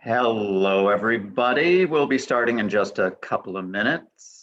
Hello, everybody. We'll be starting in just a couple of minutes.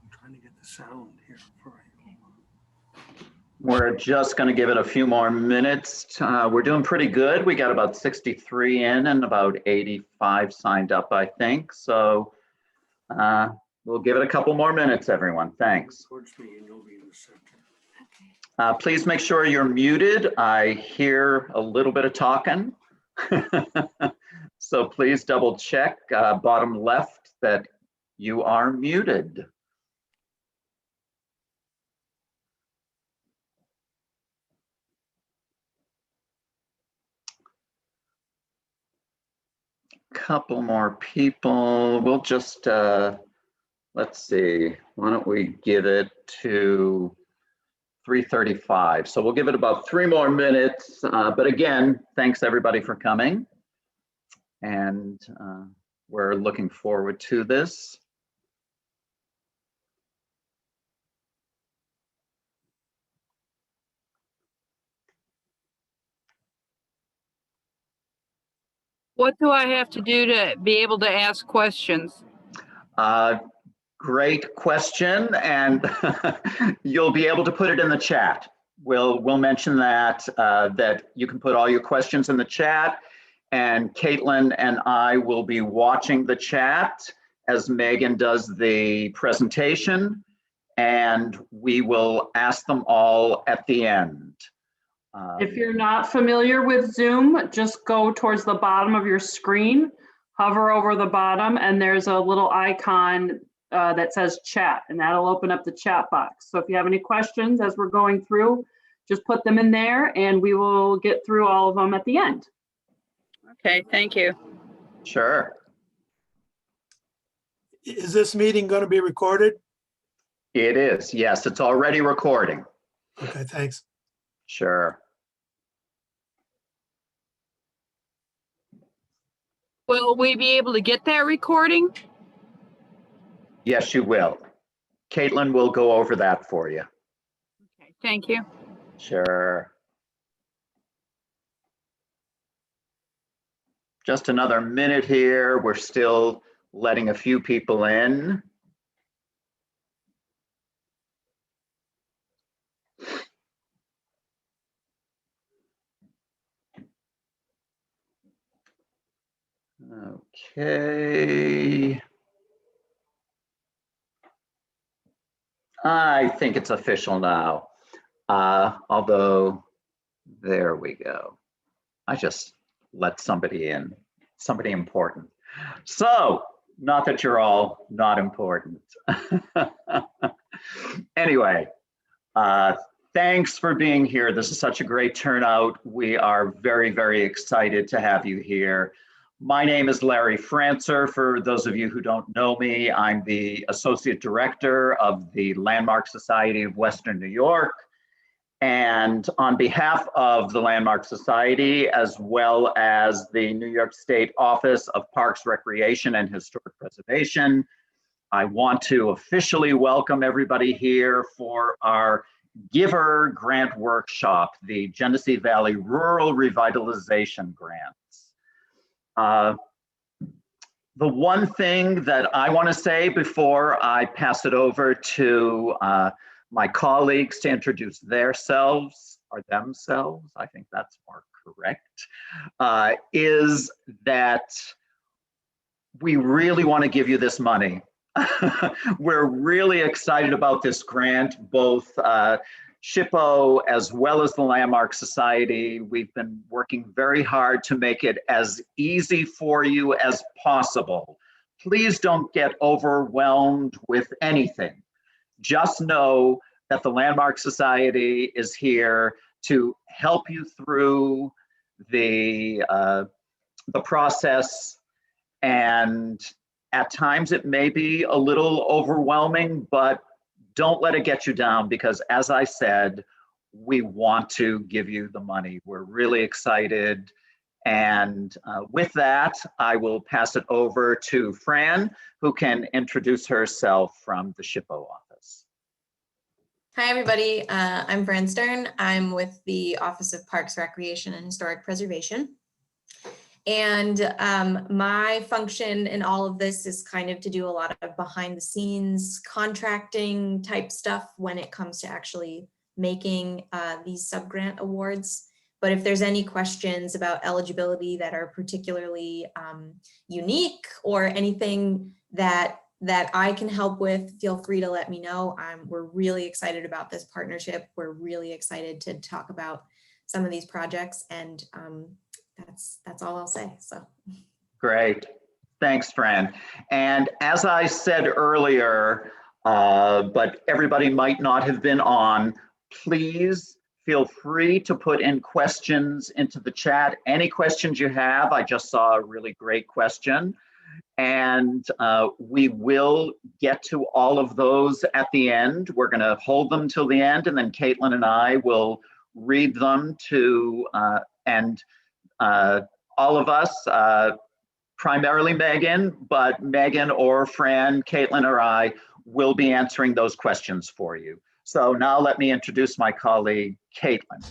Trying to get the sound here for you. We're just going to give it a few more minutes. We're doing pretty good. We got about 63 in and about 85 signed up, I think. So we'll give it a couple more minutes, everyone. Thanks. Towards me and you'll be in the center. Please make sure you're muted. I hear a little bit of talking. So please double check bottom left that you are muted. Couple more people. We'll just, let's see, why don't we give it to 3:35. So we'll give it about 3 more minutes. But again, thanks everybody for coming. And we're looking forward to this. What do I have to do to be able to ask questions? Great question, and you'll be able to put it in the chat. We'll mention that that you can put all your questions in the chat, and Caitlin and I will be watching the chat as Megan does the presentation, and we will ask them all at the end. If you're not familiar with Zoom, just go towards the bottom of your screen, hover over the bottom, and there's a little icon that says chat, and that'll open up the chat box. So if you have any questions as we're going through, just put them in there and we will get through all of them at the end. Okay, thank you. Sure. Is this meeting going to be recorded? It is, yes, it's already recording. Okay, thanks. Sure. Will we be able to get that recording? Yes, you will. Caitlin will go over that for you. Okay, thank you. Sure. Just another minute here. We're still letting a few people in. Okay. I think it's official now. Although, there we go. I just let somebody in, somebody important. So, not that you're all not important. Anyway, thanks for being here. This is such a great turnout. We are very, very excited to have you here. My name is Larry Francer. For those of you who don't know me, I'm the Associate Director of the Landmark Society of Western New York. And on behalf of the Landmark Society, as well as the New York State Office of Parks, Recreation, and Historic Preservation, I want to officially welcome everybody here for our Giver Grant Workshop, the Genesee Valley Rural Revitalization Grants. The one thing that I want to say before I pass it over to my colleagues to introduce themselves, or themselves, I think that's more correct, is that we really want to give you this money. We're really excited about this grant, both SHPO, as well as the Landmark Society, we've been working very hard to make it as easy for you as possible. Please don't get overwhelmed with anything. Just know that the Landmark Society is here to help you through the process, and at times it may be a little overwhelming, but don't let it get you down, because as I said, we want to give you the money. We're really excited. And with that, I will pass it over to Fran, who can introduce herself from the SHPO office. Hi, everybody. I'm Fran Stern. I'm with the Office of Parks, Recreation, and Historic Preservation. And my function in all of this is kind of to do a lot of behind the scenes contracting type stuff when it comes to actually making these subgrant awards. But if there's any questions about eligibility that are particularly unique, or anything that I can help with, feel free to let me know. We're really excited about this partnership. We're really excited to talk about some of these projects, and that's all I'll say. So great. Thanks, Fran. And as I said earlier, but everybody might not have been on, please feel free to put in questions into the chat. Any questions you have. I just saw a really great question. And we will get to all of those at the end. We're going to hold them till the end, and then Caitlin and I will read them to, all of us, primarily Megan, but Megan or Fran, Caitlin or I will be answering those questions for you. So now let me introduce my colleague, Caitlin.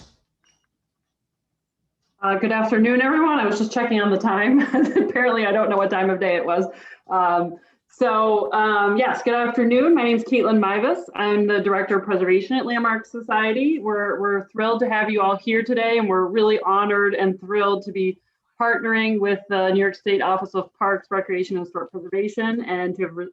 Good afternoon, everyone. I was just checking on the time. Apparently, I don't know what time of day it was. Yes, good afternoon. My name is Caitlin Mivas. I'm the Director of Preservation at Landmark Society. We're thrilled to have you all here today, and we're really honored and thrilled to be partnering with the New York State Office of Parks, Recreation, and Historic Preservation, and to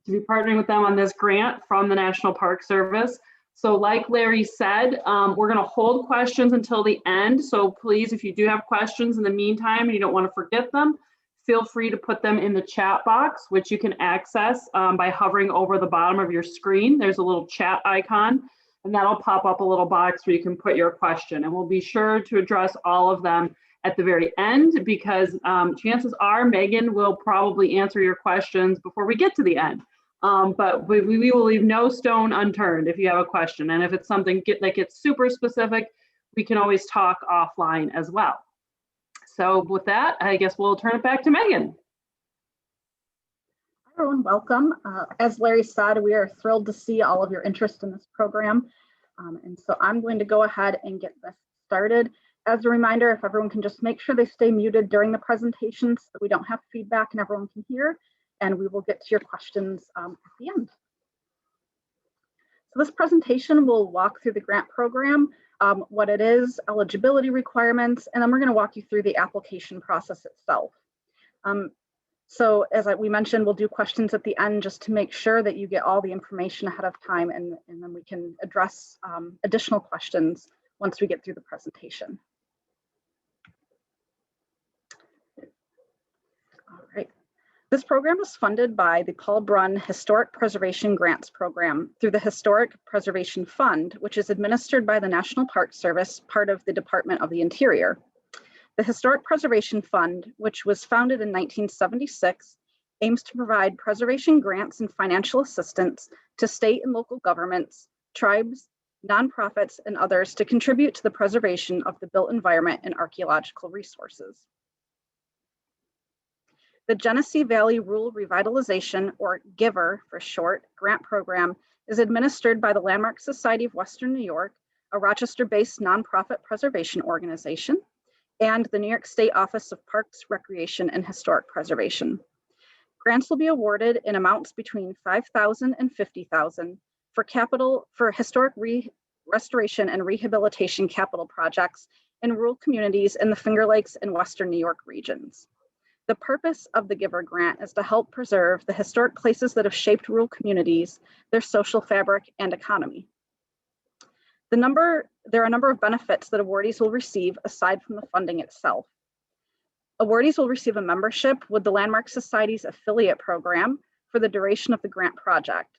be partnering with them on this grant from the National Park Service. So like Larry said, we're going to hold questions until the end. So please, if you do have questions in the meantime and you don't want to forget them, feel free to put them in the chat box, which you can access by hovering over the bottom of your screen. There's a little chat icon, and that'll pop up a little box where you can put your question. And we'll be sure to address all of them at the very end, because chances are Megan will probably answer your questions before we get to the end. But we will leave no stone unturned if you have a question. And if it's something that gets super specific, we can always talk offline as well. So with that, I guess we'll turn it back to Megan. Hi, everyone, welcome. As Larry said, we are thrilled to see all of your interest in this program. And so I'm going to go ahead and get this started. As a reminder, if everyone can just make sure they stay muted during the presentation so that we don't have feedback and everyone can hear, and we will get to your questions at the end. So this presentation will walk through the grant program, what it is, eligibility requirements, and then we're going to walk you through the application process itself. So as we mentioned, we'll do questions at the end just to make sure that you get all the information ahead of time, and then we can address additional questions once we get through the presentation. All right. This program is funded by the Paul Bruhn Historic Preservation Grants Program through the Historic Preservation Fund, which is administered by the National Park Service, part of the Department of the Interior. The Historic Preservation Fund, which was founded in 1976, aims to provide preservation grants and financial assistance to state and local governments, tribes, nonprofits, and others to contribute to the preservation of the built environment and archaeological resources. The Genesee Valley Rural Revitalization, or GVRR for short, grant program is administered by the Landmark Society of Western New York, a Rochester-based nonprofit preservation organization, and the New York State Office of Parks, Recreation, and Historic Preservation. Grants will be awarded in amounts between $5,000 and $50,000 for historic restoration and rehabilitation capital projects in rural communities in the Finger Lakes and Western New York regions. The purpose of the GVRR grant is to help preserve the historic places that have shaped rural communities, their social fabric, and economy. There are a number of benefits that awardees will receive aside from the funding itself. Awardees will receive a membership with the Landmark Society's affiliate program for the duration of the grant project.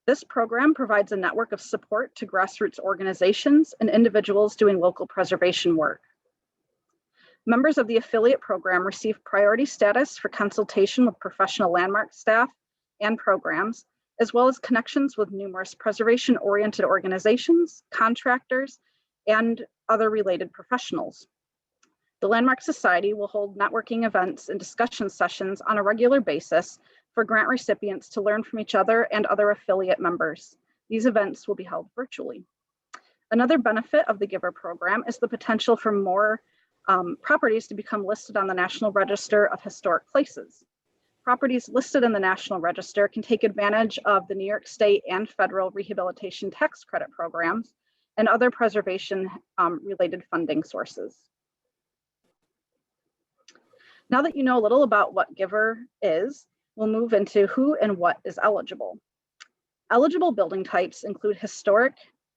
This program provides a network of support to grassroots organizations and individuals doing local preservation work. Members of the affiliate program receive priority status for consultation with professional landmark staff and programs, as well as connections with numerous preservation-oriented organizations, contractors, and other related professionals. The Landmark Society will hold networking events and discussion sessions on a regular basis for grant recipients to learn from each other and other affiliate members. These events will be held virtually. Another benefit of the Giver program is the potential for more properties to become listed on the National Register of Historic Places. Properties listed in the National Register can take advantage of the New York State and federal rehabilitation tax credit programs and other preservation related funding sources. Now that you know a little about what Giver is, we'll move into who and what is eligible. Eligible building types include historic,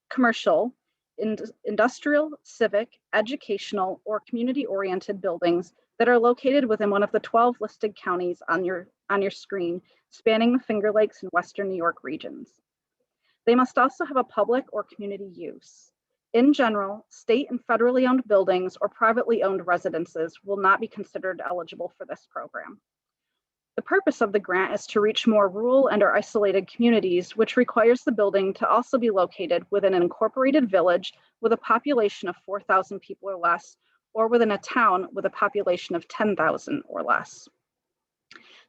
commercial, industrial, civic, educational, or community-oriented buildings that are located within one of the 12 listed counties on your screen, spanning the Finger Lakes and Western New York regions. They must also have a public or community use. In general, state and federally owned buildings or privately owned residences will not be considered eligible for this program. The purpose of the grant is to reach more rural and or isolated communities, which requires the building to also be located within an incorporated village with a population of 4,000 people or less, or within a town with a population of 10,000 or less.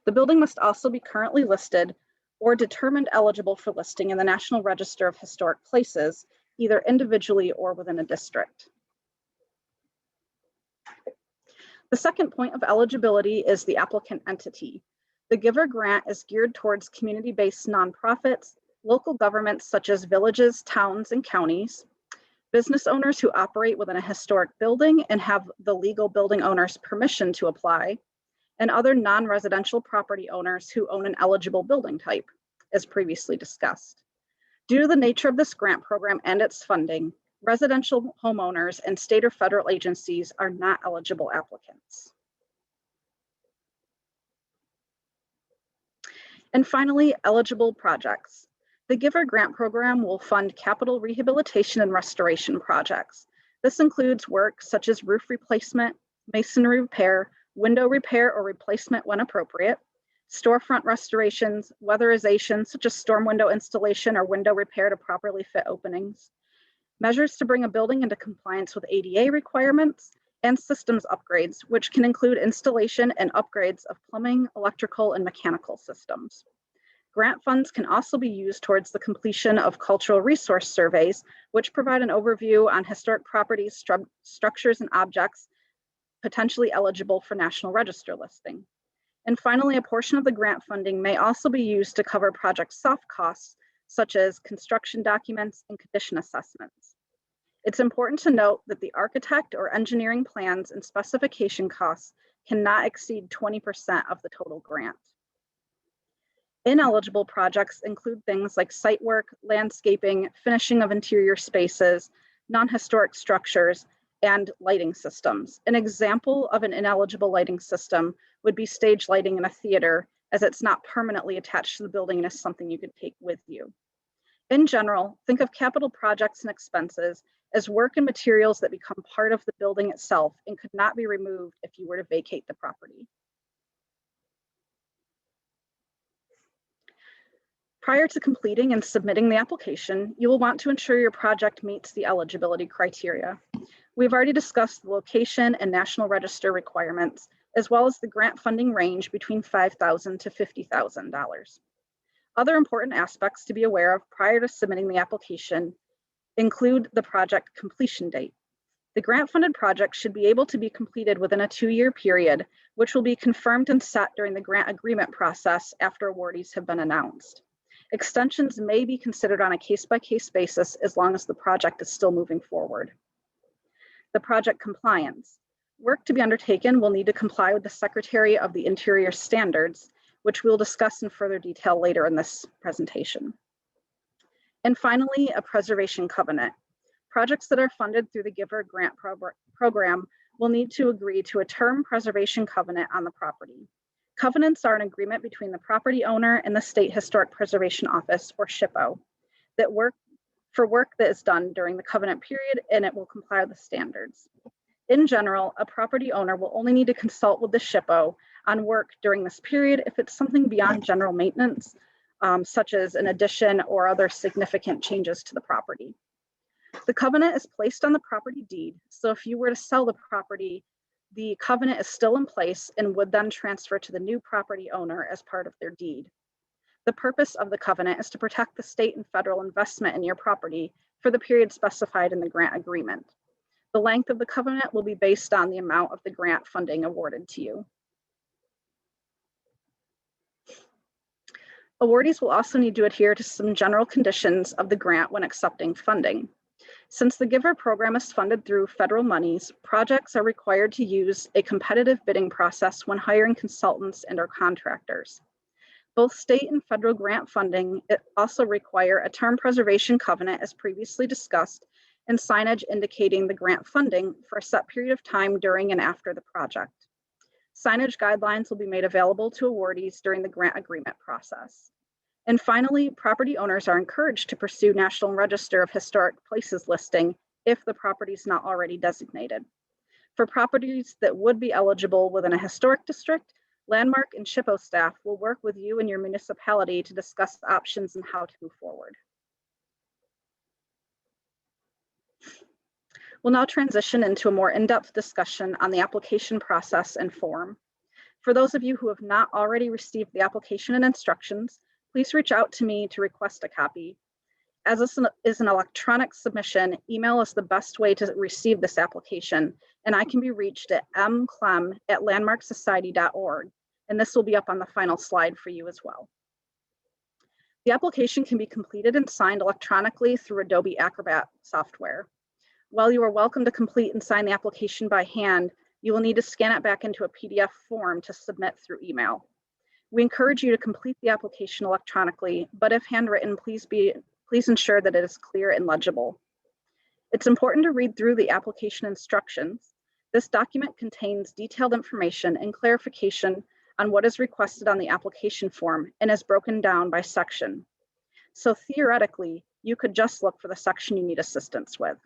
The building must also be currently listed or determined eligible for listing in the National Register of Historic Places, either individually or within a district. The second point of eligibility is the applicant entity. The Giver grant is geared towards community-based nonprofits, local governments such as villages, towns, and counties, business owners who operate within a historic building and have the legal building owner's permission to apply, and other non-residential property owners who own an eligible building type, as previously discussed. Due to the nature of this grant program and its funding, residential homeowners and state or federal agencies are not eligible applicants. And finally, eligible projects. The Giver grant program will fund capital rehabilitation and restoration projects. This includes work such as roof replacement, masonry repair, window repair or replacement when appropriate, storefront restorations, weatherization such as storm window installation or window repair to properly fit openings, measures to bring a building into compliance with ADA requirements, and systems upgrades, which can include installation and upgrades of plumbing, electrical, and mechanical systems. Grant funds can also be used towards the completion of cultural resource surveys, which provide an overview on historic properties, structures, and objects potentially eligible for National Register listing. And finally, a portion of the grant funding may also be used to cover project soft costs, such as construction documents and condition assessments. It's important to note that the architect or engineering plans and specification costs cannot exceed 20% of the total grant. Ineligible projects include things like site work, landscaping, finishing of interior spaces, non-historic structures, and lighting systems. An example of an ineligible lighting system would be stage lighting in a theater, as it's not permanently attached to the building and is something you could take with you. In general, think of capital projects and expenses as work and materials that become part of the building itself and could not be removed if you were to vacate the property. Prior to completing and submitting the application, you will want to ensure your project meets the eligibility criteria. We've already discussed the location and National Register requirements, as well as the grant funding range between $5,000 to $50,000. Other important aspects to be aware of prior to submitting the application include the project completion date. The grant-funded project should be able to be completed within a 2-year period, which will be confirmed and set during the grant agreement process after awardees have been announced. Extensions may be considered on a case-by-case basis as long as the project is still moving forward. The project compliance. Work to be undertaken will need to comply with the Secretary of the Interior standards, which we'll discuss in further detail later in this presentation. And finally, a preservation covenant. Projects that are funded through the Giver grant program will need to agree to a term preservation covenant on the property. Covenants are an agreement between the property owner and the State Historic Preservation Office, or SHPO, that work that is done during the covenant period, and it will comply with the standards. In general, a property owner will only need to consult with the SHPO on work during this period if it's something beyond general maintenance, such as an addition or other significant changes to the property. The covenant is placed on the property deed, so if you were to sell the property, the covenant is still in place and would then transfer to the new property owner as part of their deed. The purpose of the covenant is to protect the state and federal investment in your property for the period specified in the grant agreement. The length of the covenant will be based on the amount of the grant funding awarded to you. Awardees will also need to adhere to some general conditions of the grant when accepting funding. Since the Giver program is funded through federal monies, projects are required to use a competitive bidding process when hiring consultants and/or contractors. Both state and federal grant funding also require a term preservation covenant, as previously discussed, and signage indicating the grant funding for a set period of time during and after the project. Signage guidelines will be made available to awardees during the grant agreement process. And finally, property owners are encouraged to pursue National Register of Historic Places listing if the property is not already designated. For properties that would be eligible within a historic district, Landmark and SHPO staff will work with you and your municipality to discuss options and how to move forward. We'll now transition into a more in-depth discussion on the application process and form. For those of you who have not already received the application and instructions, please reach out to me to request a copy. As this is an electronic submission, email is the best way to receive this application, and I can be reached at mclem@landmarksociety.org, and this will be up on the final slide for you as well. The application can be completed and signed electronically through Adobe Acrobat software. While you are welcome to complete and sign the application by hand, you will need to scan it back into a PDF form to submit through email. We encourage you to complete the application electronically, but if handwritten, please ensure that it is clear and legible. It's important to read through the application instructions. This document contains detailed information and clarification on what is requested on the application form and is broken down by section. So theoretically, you could just look for the section you need assistance with.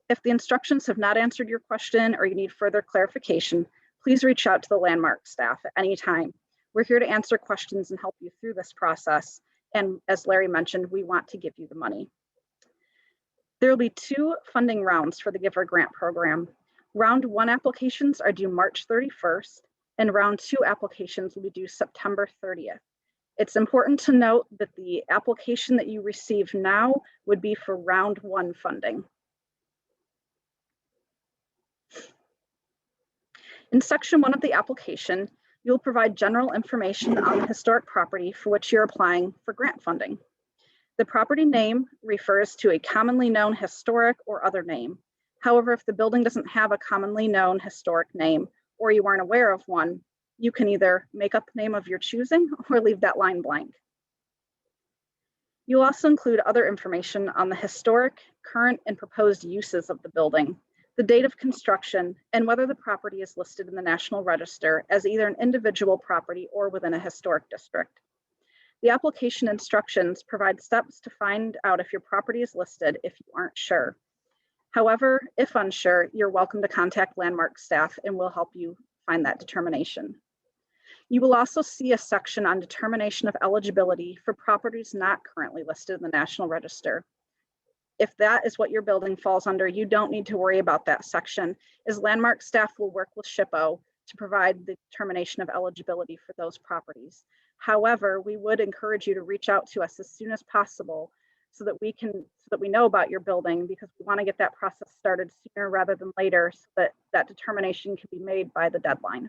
If the instructions have not answered your question or you need further clarification, please reach out to the Landmark staff at any time. We're here to answer questions and help you through this process. And as Larry mentioned, we want to give you the money. There will be 2 funding rounds for the Giver grant program. Round 1 applications are due March 31st, and round 2 applications will be due September 30th. It's important to note that the application that you receive now would be for round 1 funding. In section 1 of the application, you'll provide general information on the historic property for which you're applying for grant funding. The property name refers to a commonly known historic or other name. However, if the building doesn't have a commonly known historic name or you aren't aware of one, you can either make up the name of your choosing or leave that line blank. You'll also include other information on the historic, current, and proposed uses of the building, the date of construction, and whether the property is listed in the National Register as either an individual property or within a historic district. The application instructions provide steps to find out if your property is listed if you aren't sure. However, if unsure, you're welcome to contact Landmark staff and we'll help you find that determination. You will also see a section on determination of eligibility for properties not currently listed in the National Register. If that is what your building falls under, you don't need to worry about that section, as Landmark staff will work with SHPO to provide the determination of eligibility for those properties. However, we would encourage you to reach out to us as soon as possible so that we know about your building, because we want to get that process started sooner rather than later so that that determination can be made by the deadline.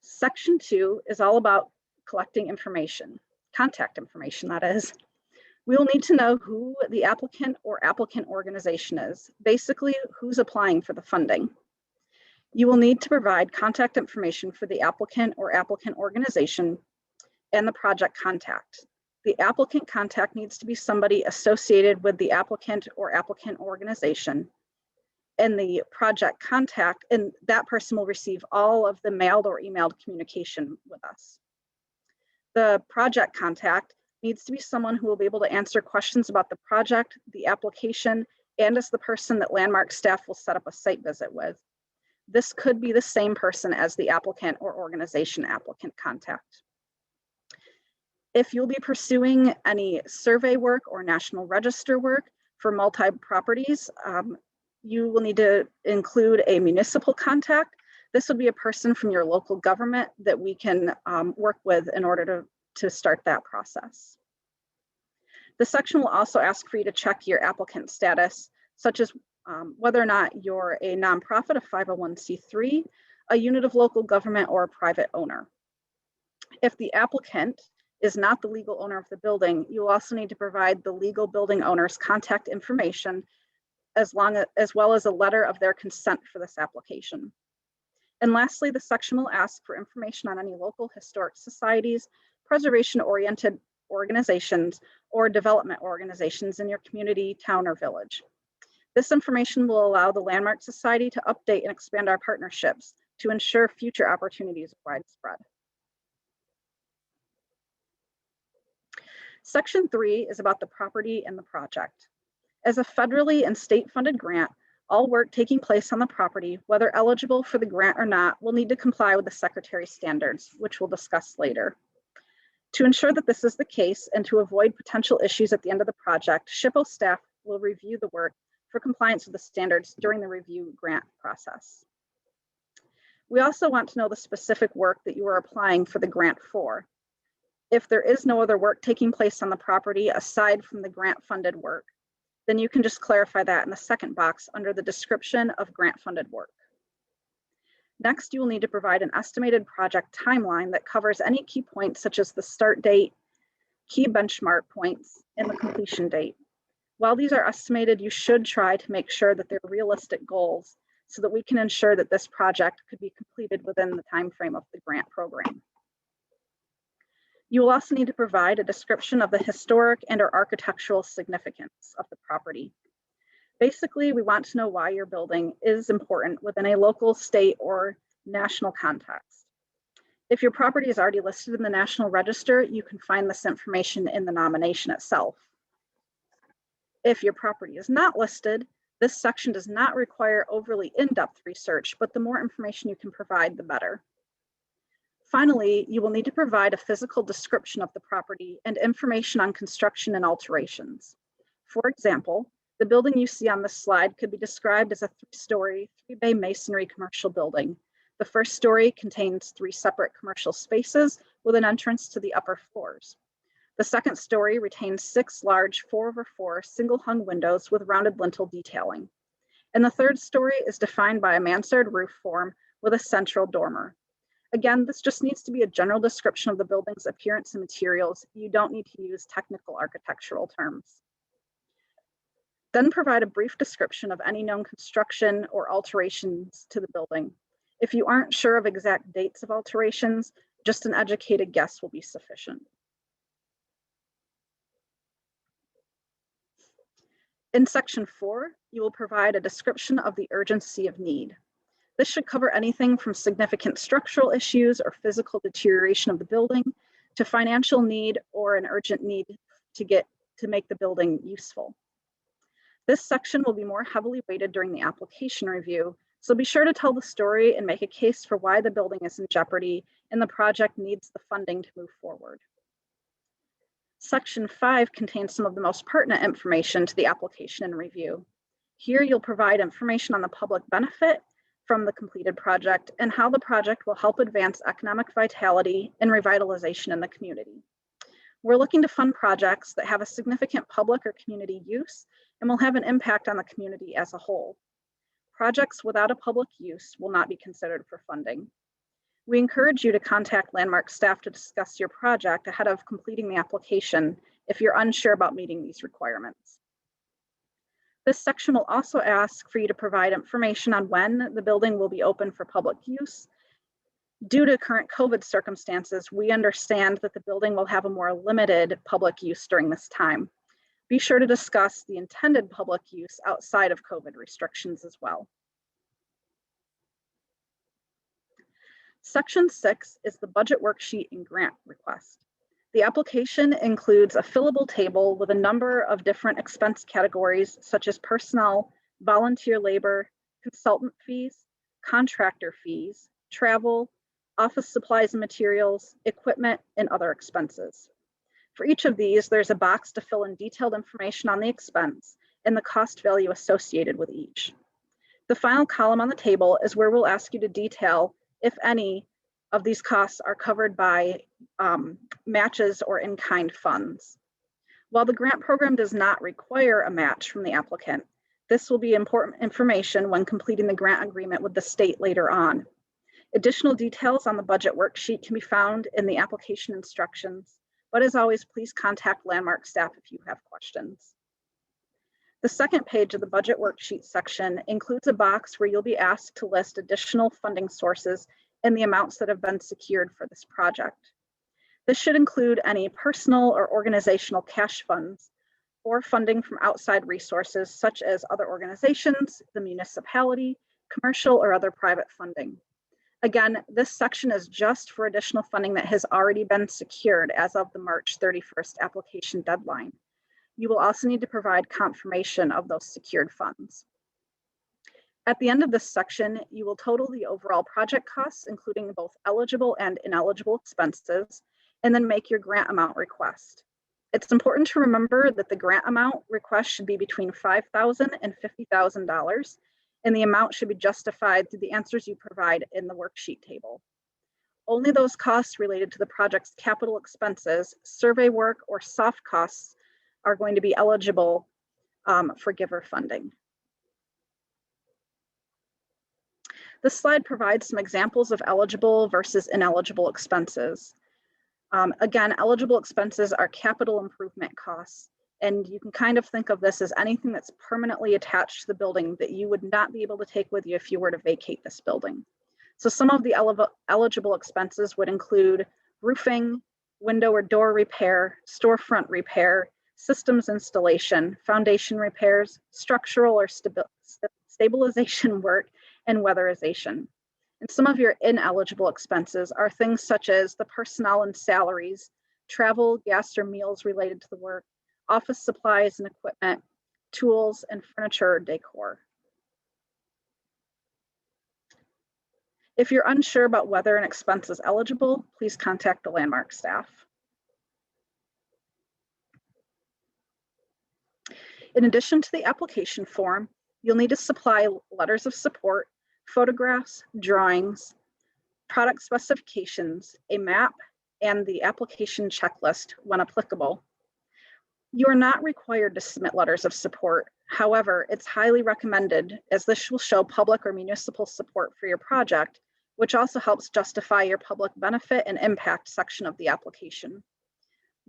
Section 2 is all about collecting information. Contact information, that is. We will need to know who the applicant or applicant organization is, basically who's applying for the funding. You will need to provide contact information for the applicant or applicant organization and the project contact. The applicant contact needs to be somebody associated with the applicant or applicant organization. And the project contact, and that person will receive all of the mailed or emailed communication with us. The project contact needs to be someone who will be able to answer questions about the project, the application, and is the person that Landmark staff will set up a site visit with. This could be the same person as the applicant or organization applicant contact. If you'll be pursuing any survey work or national register work for multi-properties, you will need to include a municipal contact. This would be a person from your local government that we can work with in order to start that process. The section will also ask for you to check your applicant status, such as whether or not you're a nonprofit, a 501c3, a unit of local government, or a private owner. If the applicant is not the legal owner of the building, you will also need to provide the legal building owner's contact information as well as a letter of their consent for this application. And lastly, the section will ask for information on any local historic societies, preservation-oriented organizations, or development organizations in your community, town, or village. This information will allow the Landmark Society to update and expand our partnerships to ensure future opportunities are widespread. Section 3 is about the property and the project. As a federally and state-funded grant, all work taking place on the property, whether eligible for the grant or not, will need to comply with the Secretary's standards, which we'll discuss later. To ensure that this is the case and to avoid potential issues at the end of the project, SHPO staff will review the work for compliance with the standards during the review grant process. We also want to know the specific work that you are applying for the grant for. If there is no other work taking place on the property aside from the grant-funded work, then you can just clarify that in the second box under the description of grant-funded work. Next, you will need to provide an estimated project timeline that covers any key points such as the start date, key benchmark points, and the completion date. While these are estimated, you should try to make sure that they're realistic goals so that we can ensure that this project could be completed within the time frame of the grant program. You will also need to provide a description of the historic and/or architectural significance of the property. Basically, we want to know why your building is important within a local, state, or national context. If your property is already listed in the National Register, you can find this information in the nomination itself. If your property is not listed, this section does not require overly in-depth research, but the more information you can provide, the better. Finally, you will need to provide a physical description of the property and information on construction and alterations. For example, the building you see on this slide could be described as a 3-story, 3-bay masonry commercial building. The first story contains 3 separate commercial spaces with an entrance to the upper floors. The second story retains 6 large 4/4 single-hung windows with rounded lintel detailing. And the third story is defined by a mansard roof form with a central dormer. Again, this just needs to be a general description of the building's appearance and materials. You don't need to use technical architectural terms. Then provide a brief description of any known construction or alterations to the building. If you aren't sure of exact dates of alterations, just an educated guess will be sufficient. In section 4, you will provide a description of the urgency of need. This should cover anything from significant structural issues or physical deterioration of the building to financial need or an urgent need to make the building useful. This section will be more heavily weighted during the application review, so be sure to tell the story and make a case for why the building is in jeopardy and the project needs the funding to move forward. Section 5 contains some of the most pertinent information to the application and review. Here you'll provide information on the public benefit from the completed project and how the project will help advance economic vitality and revitalization in the community. We're looking to fund projects that have a significant public or community use and will have an impact on the community as a whole. Projects without a public use will not be considered for funding. We encourage you to contact Landmark staff to discuss your project ahead of completing the application if you're unsure about meeting these requirements. This section will also ask for you to provide information on when the building will be open for public use. Due to current COVID circumstances, we understand that the building will have a more limited public use during this time. Be sure to discuss the intended public use outside of COVID restrictions as well. Section 6 is the budget worksheet and grant request. The application includes a fillable table with a number of different expense categories such as personnel, volunteer labor, consultant fees, contractor fees, travel, office supplies and materials, equipment, and other expenses. For each of these, there's a box to fill in detailed information on the expense and the cost value associated with each. The final column on the table is where we'll ask you to detail if any of these costs are covered by matches or in-kind funds. While the grant program does not require a match from the applicant, this will be important information when completing the grant agreement with the state later on. Additional details on the budget worksheet can be found in the application instructions, but as always, please contact Landmark staff if you have questions. The second page of the budget worksheet section includes a box where you'll be asked to list additional funding sources and the amounts that have been secured for this project. This should include any personal or organizational cash funds or funding from outside resources such as other organizations, the municipality, commercial or other private funding. Again, this section is just for additional funding that has already been secured as of the March 31st application deadline. You will also need to provide confirmation of those secured funds. At the end of this section, you will total the overall project costs, including both eligible and ineligible expenses, and then make your grant amount request. It's important to remember that the grant amount request should be between $5,000 and $50,000, and the amount should be justified through the answers you provide in the worksheet table. Only those costs related to the project's capital expenses, survey work, or soft costs are going to be eligible for giver funding. This slide provides some examples of eligible versus ineligible expenses. Again, eligible expenses are capital improvement costs, and you can kind of think of this as anything that's permanently attached to the building that you would not be able to take with you if you were to vacate this building. So some of the eligible expenses would include roofing, window or door repair, storefront repair, systems installation, foundation repairs, structural or stabilization work, and weatherization. And some of your ineligible expenses are things such as the personnel and salaries, travel, gas, or meals related to the work, office supplies and equipment, tools, and furniture or decor. If you're unsure about whether an expense is eligible, please contact the Landmark staff. In addition to the application form, you'll need to supply letters of support, photographs, drawings, product specifications, a map, and the application checklist when applicable. You are not required to submit letters of support. However, it's highly recommended as this will show public or municipal support for your project, which also helps justify your public benefit and impact section of the application.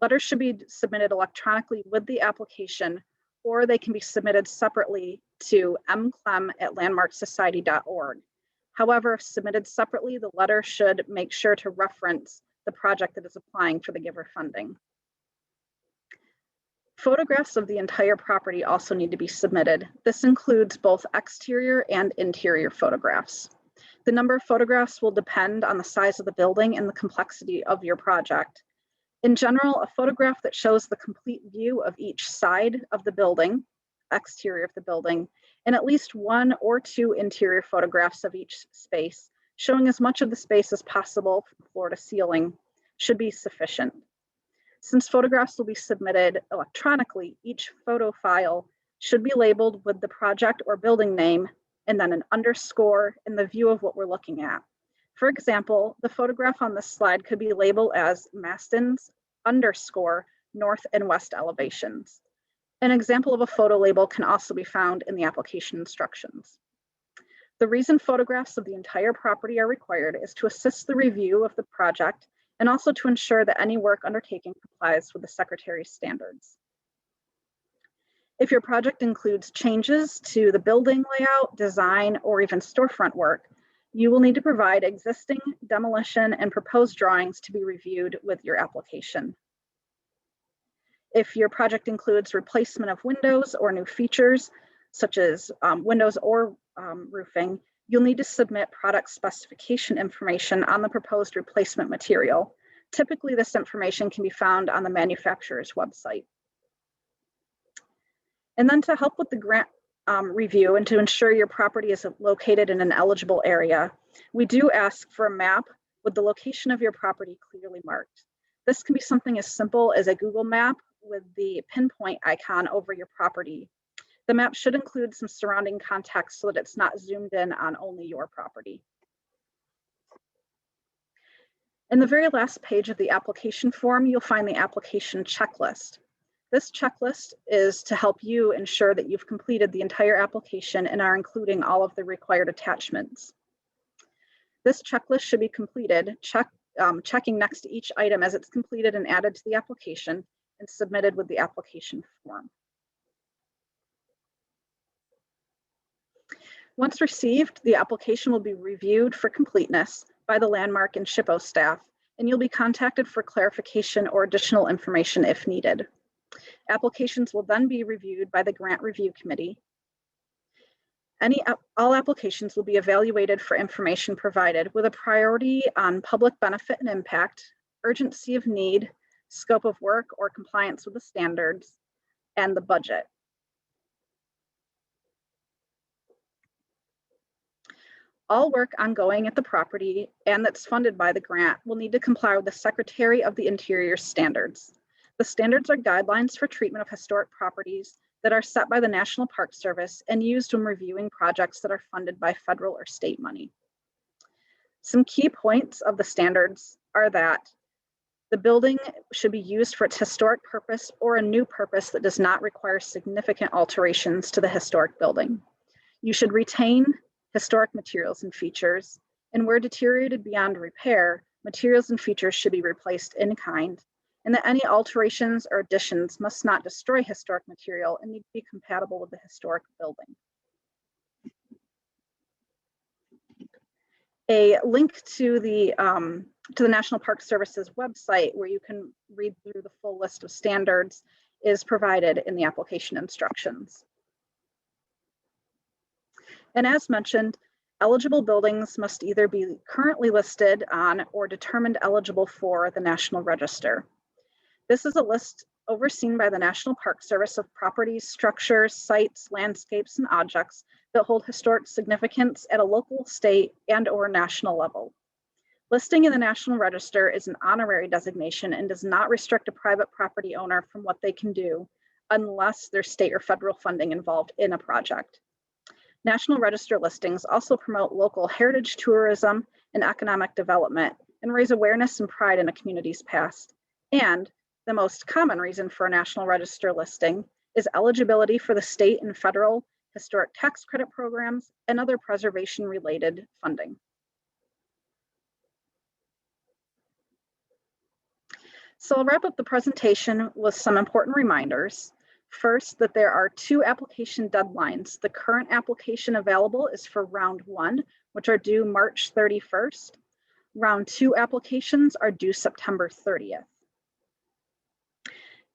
Letters should be submitted electronically with the application, or they can be submitted separately to mclem@landmarksociety.org. However, if submitted separately, the letter should make sure to reference the project that is applying for the giver funding. Photographs of the entire property also need to be submitted. This includes both exterior and interior photographs. The number of photographs will depend on the size of the building and the complexity of your project. In general, a photograph that shows the complete view of each side of the building, exterior of the building, and at least one or two interior photographs of each space, showing as much of the space as possible from floor to ceiling, should be sufficient. Since photographs will be submitted electronically, each photo file should be labeled with the project or building name and then an underscore in the view of what we're looking at. For example, the photograph on this slide could be labeled as Maston's _ north and west elevations. An example of a photo label can also be found in the application instructions. The reason photographs of the entire property are required is to assist the review of the project and also to ensure that any work undertaken complies with the Secretary's standards. If your project includes changes to the building layout, design, or even storefront work, You will need to provide existing, demolition, and proposed drawings to be reviewed with your application. If your project includes replacement of windows or new features, such as windows or roofing, you'll need to submit product specification information on the proposed replacement material. Typically, this information can be found on the manufacturer's website. And then to help with the grant review and to ensure your property is located in an eligible area, we do ask for a map with the location of your property clearly marked. This can be something as simple as a Google map with the pinpoint icon over your property. The map should include some surrounding context so that it's not zoomed in on only your property. In the very last page of the application form, you'll find the application checklist. This checklist is to help you ensure that you've completed the entire application and are including all of the required attachments. This checklist should be completed, checking next to each item as it's completed and added to the application and submitted with the application form. Once received, the application will be reviewed for completeness by the Landmark and SHPO staff, and you'll be contacted for clarification or additional information if needed. Applications will then be reviewed by the Grant Review Committee. All applications will be evaluated for information provided with a priority on public benefit and impact, urgency of need, scope of work or compliance with the standards, and the budget. All work ongoing at the property and that's funded by the grant will need to comply with the Secretary of the Interior standards. The standards are guidelines for treatment of historic properties that are set by the National Park Service and used when reviewing projects that are funded by federal or state money. Some key points of the standards are that the building should be used for its historic purpose or a new purpose that does not require significant alterations to the historic building. You should retain historic materials and features, and where deteriorated beyond repair, materials and features should be replaced in kind, and that any alterations or additions must not destroy historic material and need to be compatible with the historic building. A link to the National Park Service's website where you can read through the full list of standards is provided in the application instructions. And as mentioned, eligible buildings must either be currently listed on or determined eligible for the National Register. This is a list overseen by the National Park Service of properties, structures, sites, landscapes, and objects that hold historic significance at a local, state, and/or national level. Listing in the National Register is an honorary designation and does not restrict a private property owner from what they can do unless there's state or federal funding involved in a project. National Register listings also promote local heritage tourism and economic development and raise awareness and pride in a community's past. And the most common reason for a National Register listing is eligibility for the state and federal historic tax credit programs and other preservation-related funding. So I'll wrap up the presentation with some important reminders. First, that there are 2 application deadlines. The current application available is for round 1, which are due March 31st. Round 2 applications are due September 30th.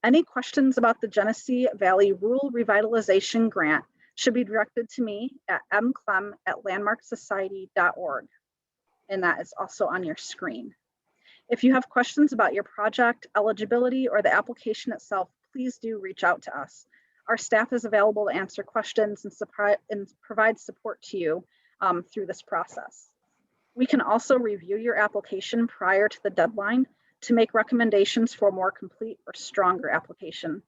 Any questions about the Genesee Valley Rural Revitalization Grant should be directed to me at mclem@landmarksociety.org. And that is also on your screen. If you have questions about your project, eligibility, or the application itself, please do reach out to us. Our staff is available to answer questions and provide support to you through this process. We can also review your application prior to the deadline to make recommendations for a more complete or stronger application.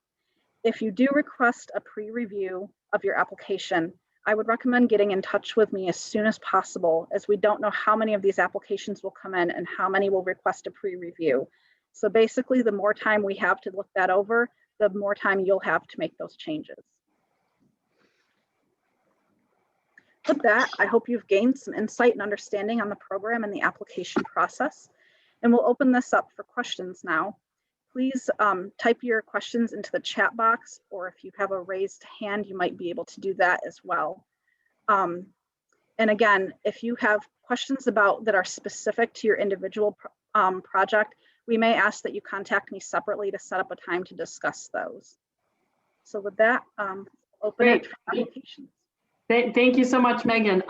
If you do request a pre-review of your application, I would recommend getting in touch with me as soon as possible, as we don't know how many of these applications will come in and how many will request a pre-review. So basically, the more time we have to look that over, the more time you'll have to make those changes. With that, I hope you've gained some insight and understanding on the program and the application process. And we'll open this up for questions now. Please type your questions into the chat box, or if you have a raised hand, you might be able to do that as well. And And again, if you have questions that are specific to your individual project, we may ask that you contact me separately to set up a time to discuss those. So with that, open it for applications. Thank you so much, Megan.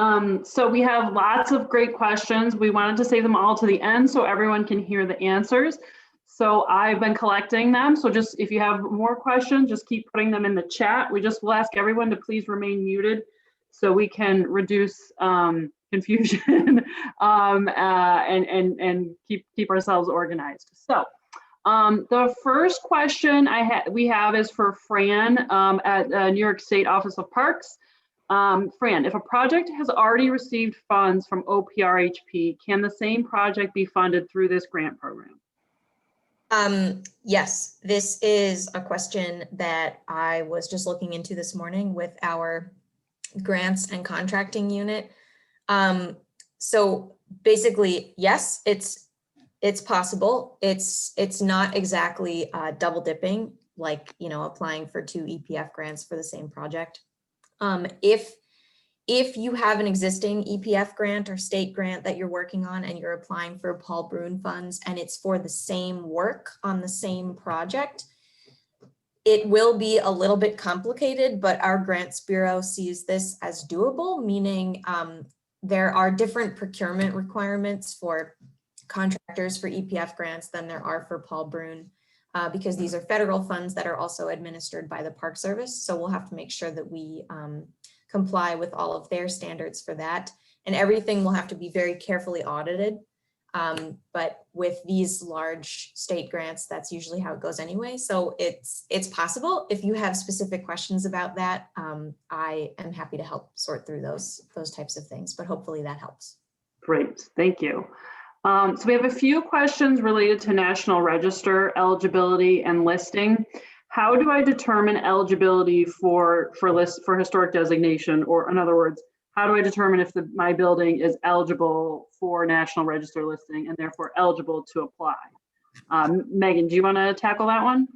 So we have lots of great questions. We wanted to save them all to the end so everyone can hear the answers. So I've been collecting them. So just if you have more questions, just keep putting them in the chat. We just will ask everyone to please remain muted so we can reduce confusion and keep ourselves organized. So the first question we have is for Fran at New York State Office of Parks. Fran, if a project has already received funds from OPRHP, can the same project be funded through this grant program? Yes, this is a question that I was just looking into this morning with our grants and contracting unit. So basically, yes, it's possible. It's not exactly double dipping, like, you know, applying for 2 EPF grants for the same project. If you have an existing EPF grant or state grant that you're working on and you're applying for Paul Bruhn funds and it's for the same work on the same project, it will be a little bit complicated, but our grants bureau sees this as doable, meaning there are different procurement requirements for contractors for EPF grants than there are for Paul Bruhn, because these are federal funds that are also administered by the Park Service. So we'll have to make sure that we comply with all of their standards for that. And everything will have to be very carefully audited. But with these large state grants, that's usually how it goes anyway. So it's possible. If you have specific questions about that, I am happy to help sort through those types of things, but hopefully that helps. Great, thank you. So we have a few questions related to National Register eligibility and listing. How do I determine eligibility for historic designation? Or in other words, how do I determine if my building is eligible for National Register listing and therefore eligible to apply? Megan, do you want to tackle that one?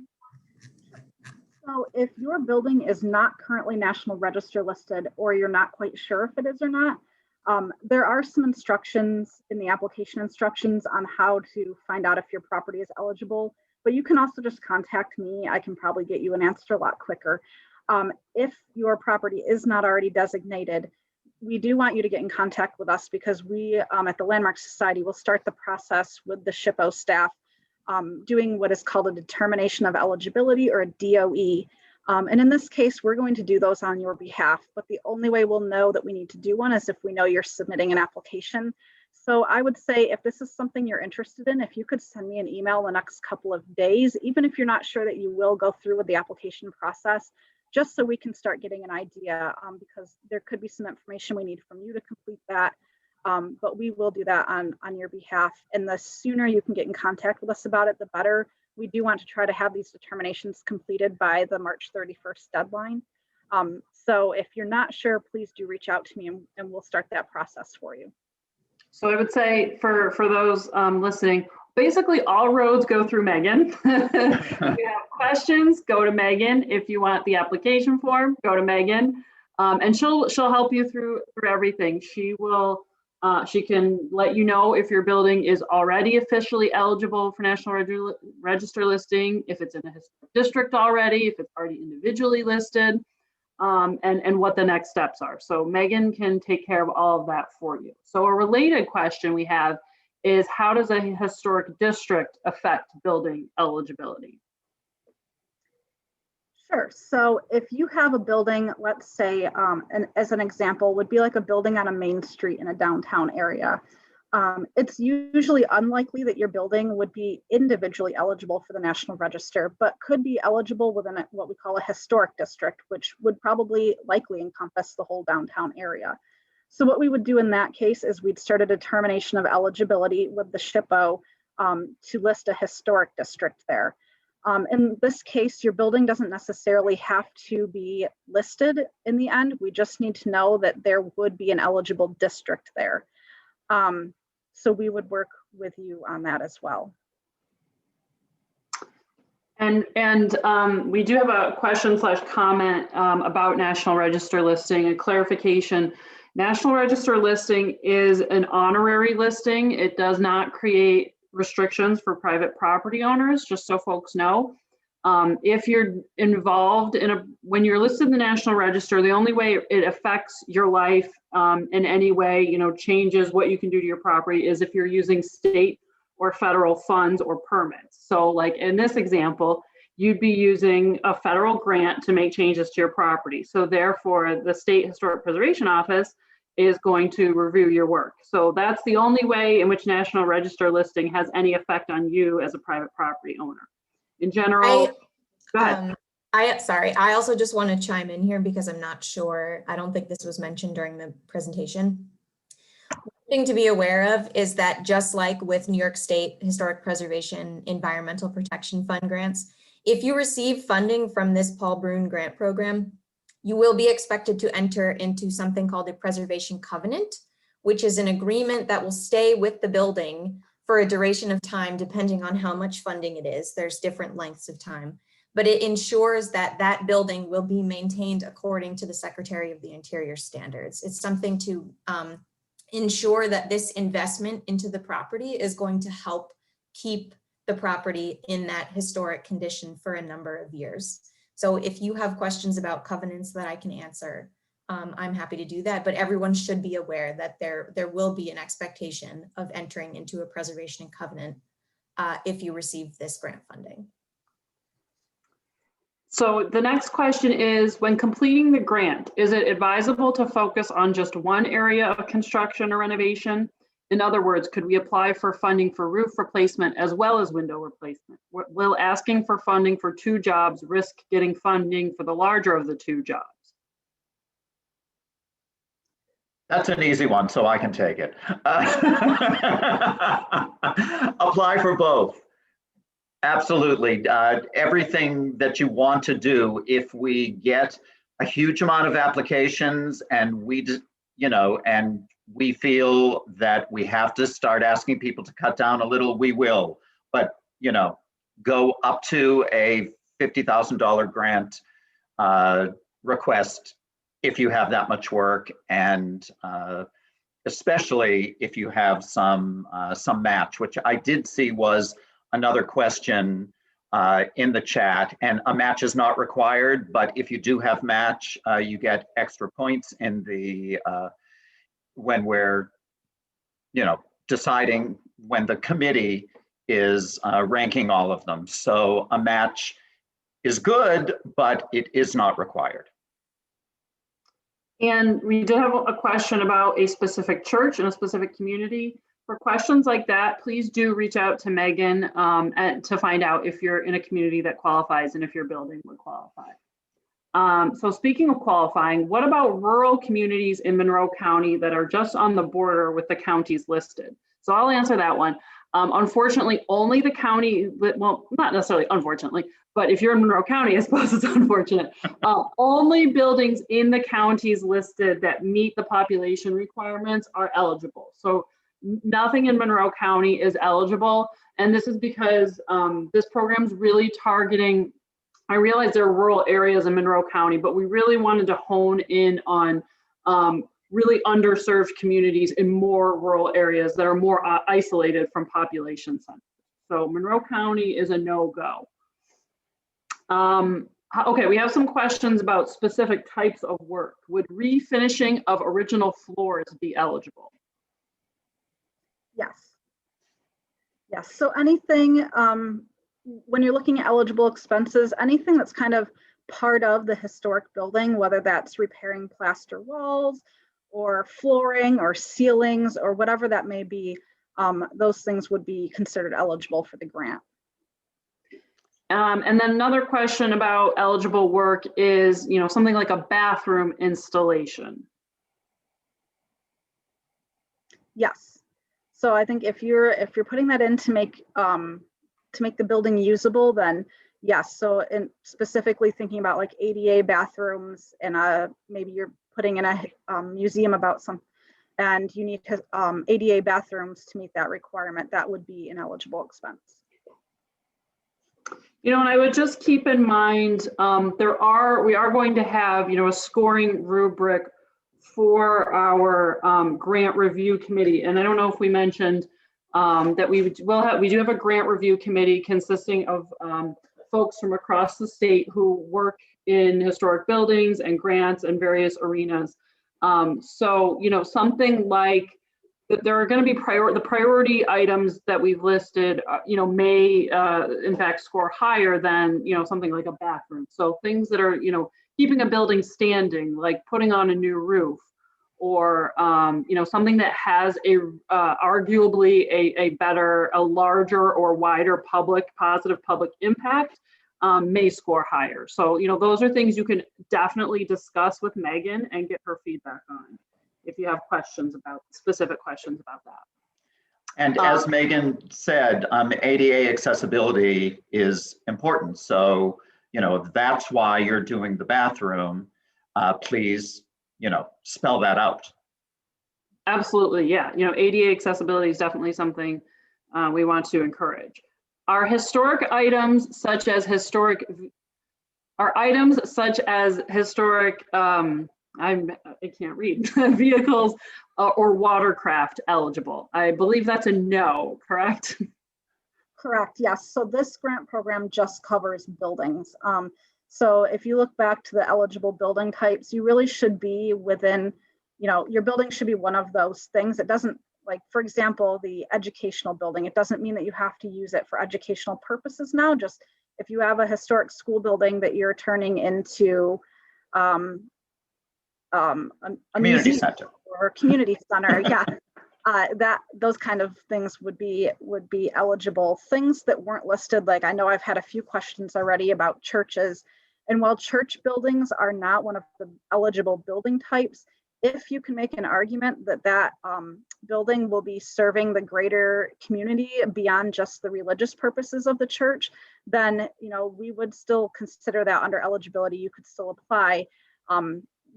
So if your building is not currently National Register listed, or you're not quite sure if it is or not, there are some instructions in the application instructions on how to find out if your property is eligible, but you can also just contact me. I can probably get you an answer a lot quicker. If your property is not already designated, we do want you to get in contact with us, because we at the Landmark Society will start the process with the SHPO staff doing what is called a determination of eligibility, or a DOE. And in this case, we're going to do those on your behalf, but the only way we'll know that we need to do one is if we know you're submitting an application. So I would say, if this is something you're interested in, if you could send me an email the next couple of days, even if you're not sure that you will go through with the application process, just so we can start getting an idea, because there could be some information we need from you to complete that. But we will do that on your behalf. And the sooner you can get in contact with us about it, the better. We do want to try to have these determinations completed by the March 31st deadline. So if you're not sure, please do reach out to me, and we'll start that process for you. So I would say for those listening, basically all roads go through Megan. If you have questions, go to Megan. If you want the application form, go to Megan, and she'll help you through everything. She can let you know if your building is already officially eligible for National Register listing, if it's in a historic district already, if it's already individually listed, and what the next steps are. So Megan can take care of all of that for you. So a related question we have is, how does a historic district affect building eligibility? Sure. So if you have a building, let's say, and as an example, would be like a building on a main street in a downtown area. It's usually unlikely that your building would be individually eligible for the National Register, but could be eligible within what we call a historic district, which would probably likely encompass the whole downtown area. So what we would do in that case is we'd start a determination of eligibility with the SHPO to list a historic district there. In this case, your building doesn't necessarily have to be listed in the end. We just need to know that there would be an eligible district there. So we would work with you on that as well. And we do have a question/comment about National Register listing, a clarification. National Register listing is an honorary listing. It does not create restrictions for private property owners, just so folks know. If you're involved when you're listed in the National Register, the only way it affects your life in any way, changes what you can do to your property is if you're using state or federal funds or permits. So like in this example, you'd be using a federal grant to make changes to your property. So therefore, the State Historic Preservation Office is going to review your work. So that's the only way in which National Register listing has any effect on you as a private property owner. In general, go ahead. I also just want to chime in here because I'm not sure. I don't think this was mentioned during the presentation. One thing to be aware of is that just like with New York State Historic Preservation Environmental Protection Fund grants, if you receive funding from this Paul Bruhn grant program, you will be expected to enter into something called a preservation covenant, which is an agreement that will stay with the building for a duration of time, depending on how much funding it is. There's different lengths of time, but it ensures that that building will be maintained according to the Secretary of the Interior standards. It's something to ensure that this investment into the property is going to help keep the property in that historic condition for a number of years. So if you have questions about covenants that I can answer, I'm happy to do that, but everyone should be aware that there will be an expectation of entering into a preservation covenant if you receive this grant funding. So the next question is, when completing the grant, is it advisable to focus on just one area of construction or renovation? In other words, could we apply for funding for roof replacement as well as window replacement? Will asking for funding for 2 jobs risk getting funding for the larger of the 2 jobs? That's an easy one, so I can take it. Apply for both. Absolutely. Everything that you want to do, if we get a huge amount of applications and we feel that we have to start asking people to cut down a little, we will. But, go up to a $50,000 grant request if you have that much work, and especially if you have some match, which I did see was another question in the chat. And a match is not required, but if you do have match, you get extra points in the when we're deciding, when the committee is ranking all of them. So a match is good, but it is not required. And we did have a question about a specific church and a specific community. For questions like that, please do reach out to Megan to find out if you're in a community that qualifies and if your building would qualify. So speaking of qualifying, what about rural communities in Monroe County that are just on the border with the counties listed? So I'll answer that one. Unfortunately, only the county, well, not necessarily unfortunately, but if you're in Monroe County, I suppose it's unfortunate. Only buildings in the counties listed that meet the population requirements are eligible. So nothing in Monroe County is eligible. And this is because this program is really targeting, I realize there are rural areas in Monroe County, but we really wanted to hone in on really underserved communities in more rural areas that are more isolated from population centers. So Monroe County is a no-go. Okay, we have some questions about specific types of work. Would refinishing of original floors be eligible? Yes. Yes, so anything, when you're looking at eligible expenses, anything that's kind of part of the historic building, whether that's repairing plaster walls or flooring or ceilings or whatever that may be, those things would be considered eligible for the grant. And then another question about eligible work is, something like a bathroom installation. Yes. So I think if you're putting that in to make the building usable, then yes. So in specifically thinking about like ADA bathrooms, and maybe you're putting in a museum about some, and you need ADA bathrooms to meet that requirement, that would be an eligible expense. And I would just keep in mind, we are going to have, a scoring rubric for our grant review committee. And I don't know if we mentioned that we do have a grant review committee consisting of folks from across the state who work in historic buildings and grants and various arenas. So, you know, something like that there are going to be the priority items that we've listed, you know, may in fact score higher than, you know, something like a bathroom. So things that are, you know, keeping a building standing, like putting on a new roof, or you know, something that has a arguably a larger or wider positive public impact may score higher. So, you know, those are things you can definitely discuss with Megan and get her feedback on if you have specific questions about that. And as Megan said, ADA accessibility is important. So, you know, that's why you're doing the bathroom. Please, you know, spell that out. Absolutely, yeah. You know, ADA accessibility is definitely something we want to encourage. Our historic items, such as historic, I can't read, vehicles or watercraft eligible. I believe that's a no, correct? Correct, yes. So this grant program just covers buildings. So if you look back to the eligible building types, you really should be within, you know, your building should be one of those things. It doesn't, like, for example, the educational building, it doesn't mean that you have to use it for educational purposes now. Just if you have a historic school building that you're turning into a Community museum center. or community center, yeah. Those kind of things would be eligible. Things that weren't listed, like I know I've had a few questions already about churches, and while church buildings are not one of the eligible building types, if you can make an argument that that building will be serving the greater community beyond just the religious purposes of the church, then, you know, we would still consider that under eligibility. You could still apply.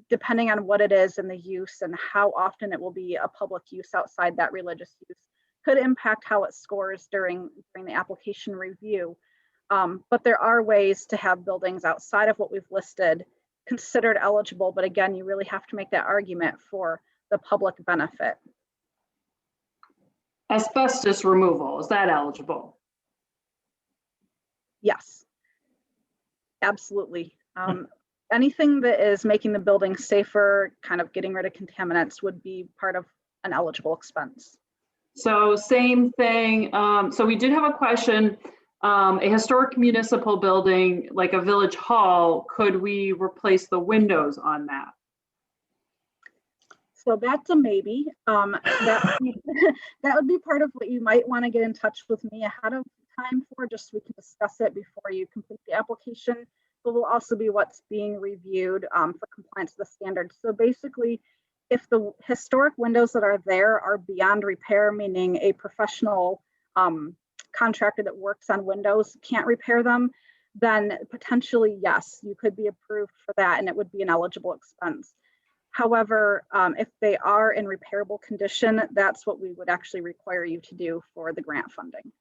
Depending on what it is and the use and how often it will be a public use outside that religious use could impact how it scores during the application review. But there are ways to have buildings outside of what we've listed considered eligible. But again, you really have to make that argument for the public benefit. Asbestos removal, is that eligible? Yes, absolutely. Anything that is making the building safer, kind of getting rid of contaminants, would be part of an eligible expense. So same thing. So we did have a question, a historic municipal building like a village hall, could we replace the windows on that? So that's a maybe. That would be part of what you might want to get in touch with me ahead of time for, just so we can discuss it before you complete the application. But will also be what's being reviewed for compliance with the standards. So basically, if the historic windows that are there are beyond repair, meaning a professional contractor that works on windows can't repair them, then potentially, yes, you could be approved for that and it would be an eligible expense. However, if they are in repairable condition, that's what we would actually require you to do for the grant funding.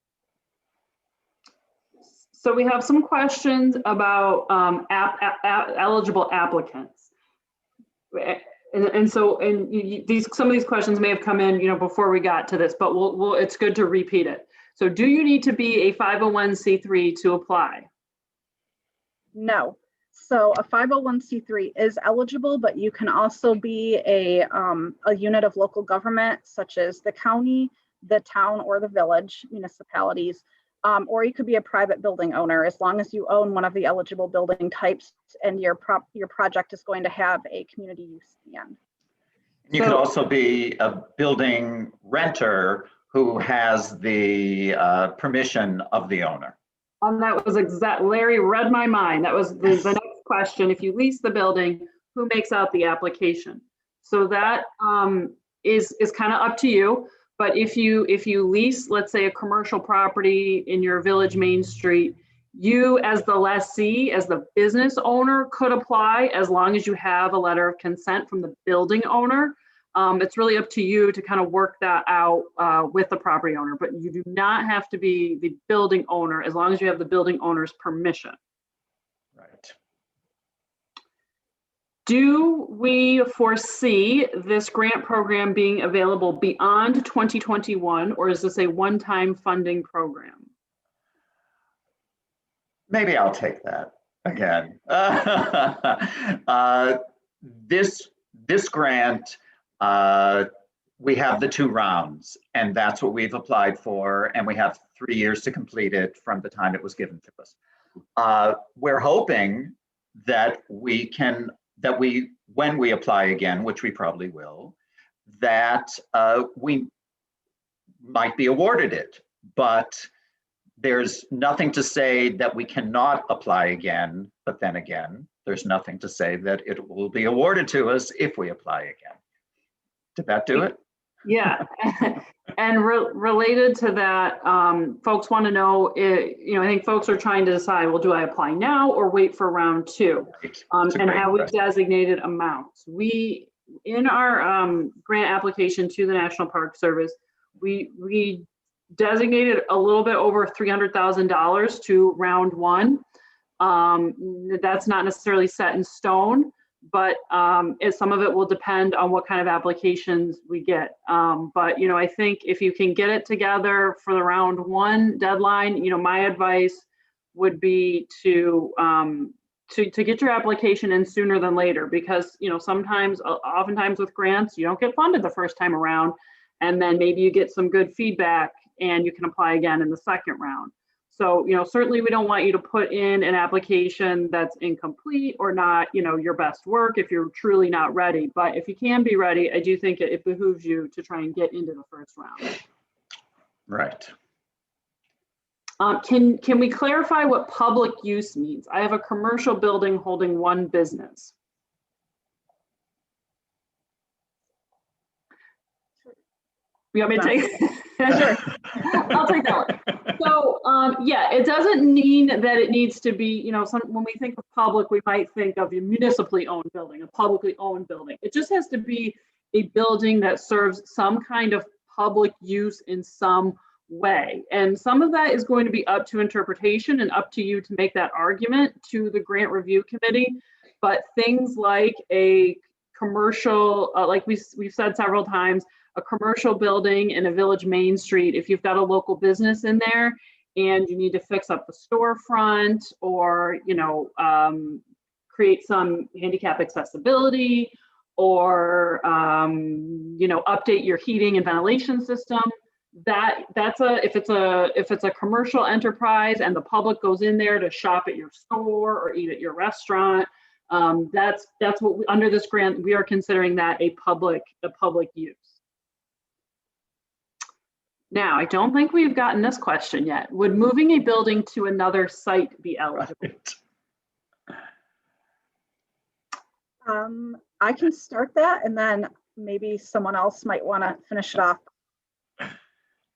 So we have some questions about eligible applicants. And some of these questions may have come in, you know, before we got to this, but it's good to repeat it. So do you need to be a 501c3 to apply? No. So a 501c3 is eligible, but you can also be a unit of local government, such as the county, the town, or the village, municipalities. Or you could be a private building owner, as long as you own one of the eligible building types and your project is going to have a community use at the end. You could also be a building renter who has the permission of the owner. And that was Larry read my mind. That was the next question. If you lease the building, who makes out the application? So that is kind of up to you. But if you lease, let's say, a commercial property in your village main street, you as the lessee, as the business owner, could apply as long as you have a letter of consent from the building owner. It's really up to you to kind of work that out with the property owner, but you do not have to be the building owner as long as you have the building owner's permission. Right. Do we foresee this grant program being available beyond 2021, or is this a one-time funding program? Maybe I'll take that again. This grant, we have the 2 rounds, and that's what we've applied for, and we have 3 years to complete it from the time it was given to us. We're hoping that when we apply again, which we probably will, that we might be awarded it, but there's nothing to say that we cannot apply again, but then again, there's nothing to say that it will be awarded to us if we apply again. Did that do it? Yeah, and related to that, folks want to know, I think folks are trying to decide, well, do I apply now or wait for round 2? And have we designated amounts? We, in our grant application to the National Park Service, we designated a little bit over $300,000 to round 1. That's not necessarily set in stone, but some of it will depend on what kind of applications we get. But I think if you can get it together for the round 1 deadline, my advice would be to get your application in sooner than later, because oftentimes with grants, you don't get funded the first time around, and then maybe you get some good feedback and you can apply again in the second round. So, certainly we don't want you to put in an application that's incomplete or not, your best work if you're truly not ready. But if you can be ready, I do think it behooves you to try and get into the first round. Right. Can we clarify what public use means? I have a commercial building holding 1 business. You want me to take it? Sure. I'll take that one. So, yeah, it doesn't mean that it needs to be, when we think of public, we might think of a municipally owned building, a publicly owned building. It just has to be a building that serves some kind of public use in some way. And some of that is going to be up to interpretation and up to you to make that argument to the grant review committee. But things like a commercial, like we've said several times, a commercial building in a village main street, if you've got a local business in there and you need to fix up the storefront or, create some handicap accessibility or, update your heating and ventilation system, if it's a commercial enterprise and the public goes in there to shop at your store or eat at your restaurant, that's what under this grant, we are considering that a public use. Now, I don't think we've gotten this question yet. Would moving a building to another site be eligible? Right. I can start that and then maybe someone else might want to finish it off.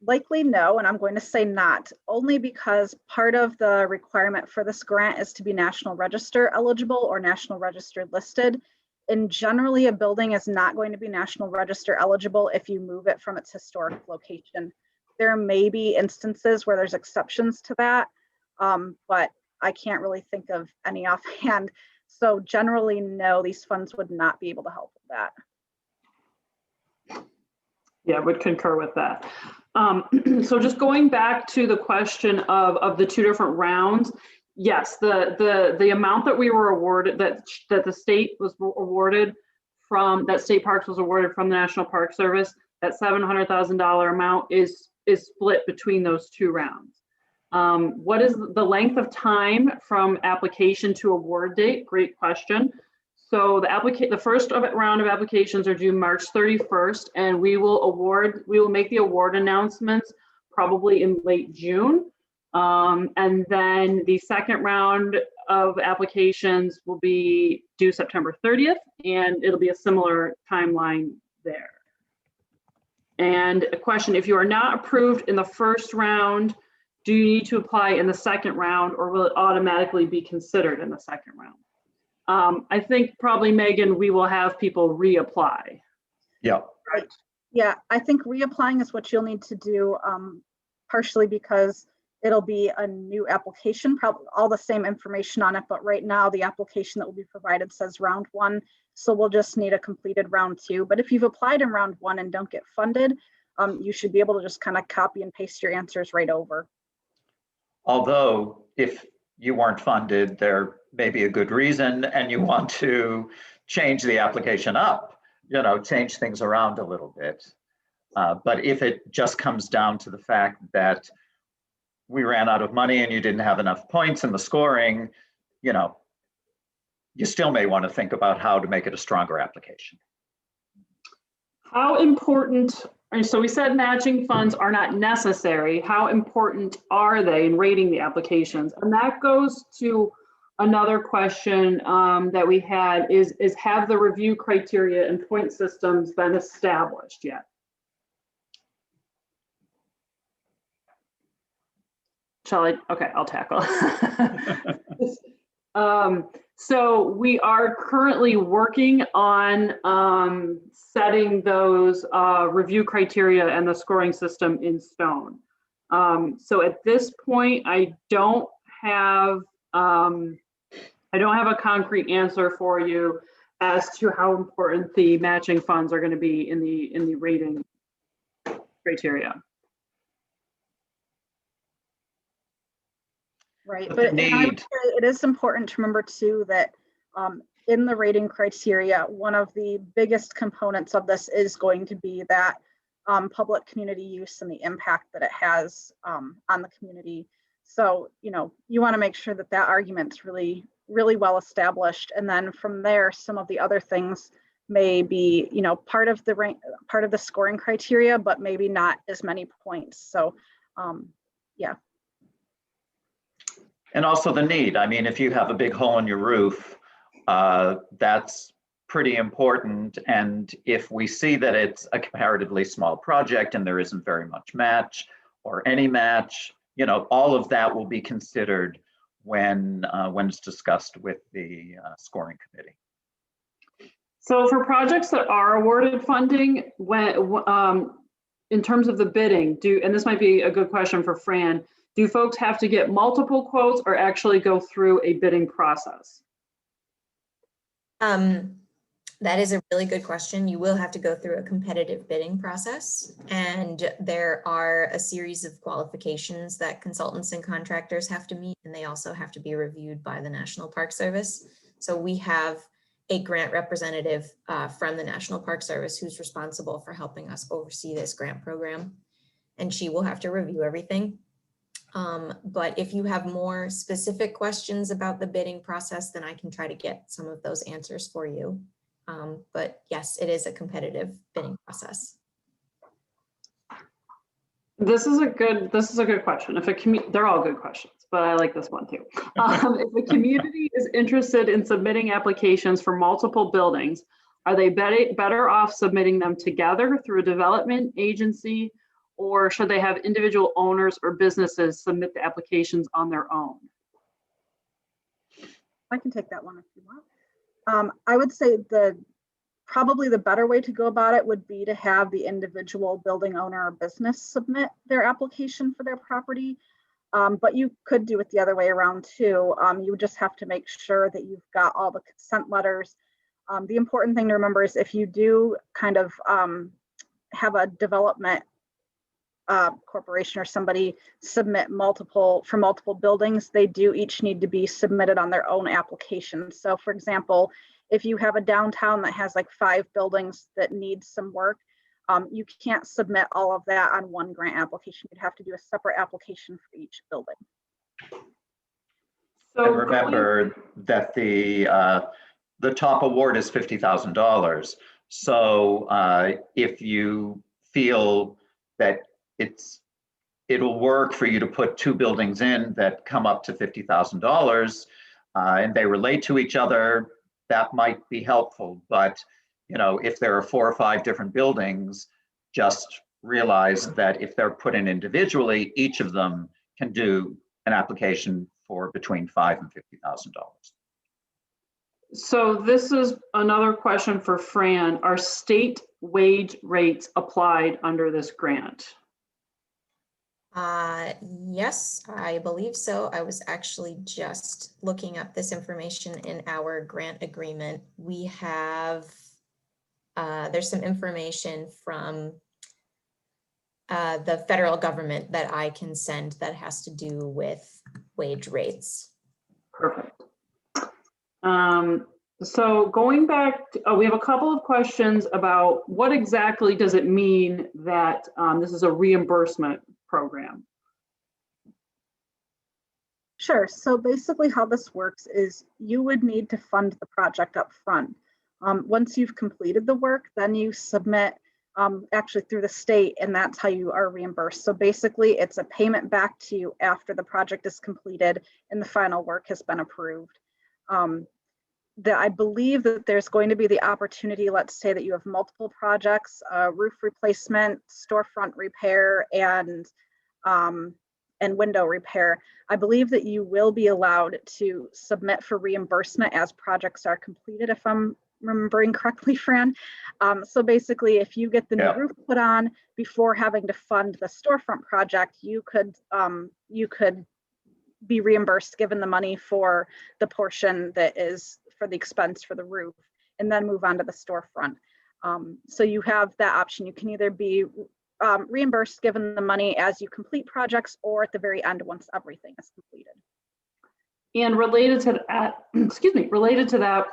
Likely no, and I'm going to say not, only because part of the requirement for this grant is to be National Register eligible or National Register listed. And generally a building is not going to be National Register eligible if you move it from its historic location. There may be instances where there's exceptions to that, but I can't really think of any offhand. So generally, no, these funds would not be able to help with that. Yeah, I would concur with that. So just going back to the question of the 2 different rounds, yes, the amount that we were awarded, that the state was awarded from, that State Parks was awarded from the National Park Service, that $700,000 amount is split between those 2 rounds. What is the length of time from application to award date? Great question. So the first round of applications are due March 31st, and we will make the award announcements probably in late June. And then the second round of applications will be due September 30th, and it'll be a similar timeline there. And a question, if you are not approved in the first round, do you need to apply in the second round, or will it automatically be considered in the second round? I think probably, Megan, we will have people reapply. Yeah. Right. Yeah, I think reapplying is what you'll need to do, partially because It'll be a new application, probably all the same information on it, but right now the application that will be provided says round 1. So we'll just need a completed round 2. But if you've applied in round 1 and don't get funded, you should be able to just kind of copy and paste your answers right over. Although if you weren't funded, there may be a good reason and you want to change the application up, you know, change things around a little bit. But if it just comes down to the fact that we ran out of money and you didn't have enough points in the scoring, you know, you still may want to think about how to make it a stronger application. How important, so we said matching funds are not necessary. How important are they in rating the applications? And that goes to another question that we had is have the review criteria and point systems been established yet? Shall I? Okay, I'll tackle. So we are currently working on setting those review criteria and the scoring system in stone. So at this point, I don't have a concrete answer for you as to how important the matching funds are going to be in the rating criteria. Right, but I would say it is important to remember too that in the rating criteria, one of the biggest components of this is going to be that public community use and the impact that it has on the community. So, you know, you want to make sure that that argument's really well established, and then from there, some of the other things may be, you know, part of the scoring criteria, but maybe not as many points. So, yeah. And also the need. I mean, if you have a big hole in your roof, that's pretty important. And if we see that it's a comparatively small project and there isn't very much match or any match, you know, all of that will be considered when it's discussed with the scoring committee. So for projects that are awarded funding, when in terms of the bidding, and this might be a good question for Fran, do folks have to get multiple quotes or actually go through a bidding process? That is a really good question. You will have to go through a competitive bidding process, and there are a series of qualifications that consultants and contractors have to meet, and they also have to be reviewed by the National Park Service. So we have a grant representative from the National Park Service who's responsible for helping us oversee this grant program, and she will have to review everything. But if you have more specific questions about the bidding process, then I can try to get some of those answers for you. But yes, it is a competitive bidding process. This is a good question. They're all good questions, but I like this one too. If the community is interested in submitting applications for multiple buildings, are they better off submitting them together through a development agency, or should they have individual owners or businesses submit the applications on their own? I can take that one if you want. I would say probably the better way to go about it would be to have the individual building owner or business submit their application for their property. But you could do it the other way around too. You would just have to make sure that you've got all the consent letters. The important thing to remember is if you do kind of have a development corporation or somebody submit for multiple buildings, they do each need to be submitted on their own application. So for example, if you have a downtown that has like 5 buildings that need some work, you can't submit all of that on one grant application. You'd have to do a separate application for each building. So and remember that the top award is $50,000. So if you feel that it'll work for you to put 2 buildings in that come up to $50,000 and they relate to each other, that might be helpful. But you know, if there are 4 or 5 different buildings, just realize that if they're put in individually, each of them can do an application for between $5,000 and $50,000. So this is another question for Fran. Are state wage rates applied under this grant? Yes, I believe so. I was actually just looking up this information in our grant agreement. We have, there's some information from the federal government that I can send that has to do with wage rates. Perfect. So going back, we have a couple of questions about what exactly does it mean that this is a reimbursement program? Sure. So basically how this works is you would need to fund the project up front. Once you've completed the work, then you submit actually through the state, and that's how you are reimbursed. So basically it's a payment back to you after the project is completed and the final work has been approved. I believe that there's going to be the opportunity, let's say that you have multiple projects, roof replacement, storefront repair, and window repair. I believe that you will be allowed to submit for reimbursement as projects are completed, if I'm remembering correctly, Fran. So basically, if you get the new roof put on before having to fund the storefront project, you could be reimbursed, given the money for the portion that is for the expense for the roof, and then move on to the storefront. So you have that option. You can either be reimbursed given the money as you complete projects, or at the very end once everything is completed. And related to that, related to that,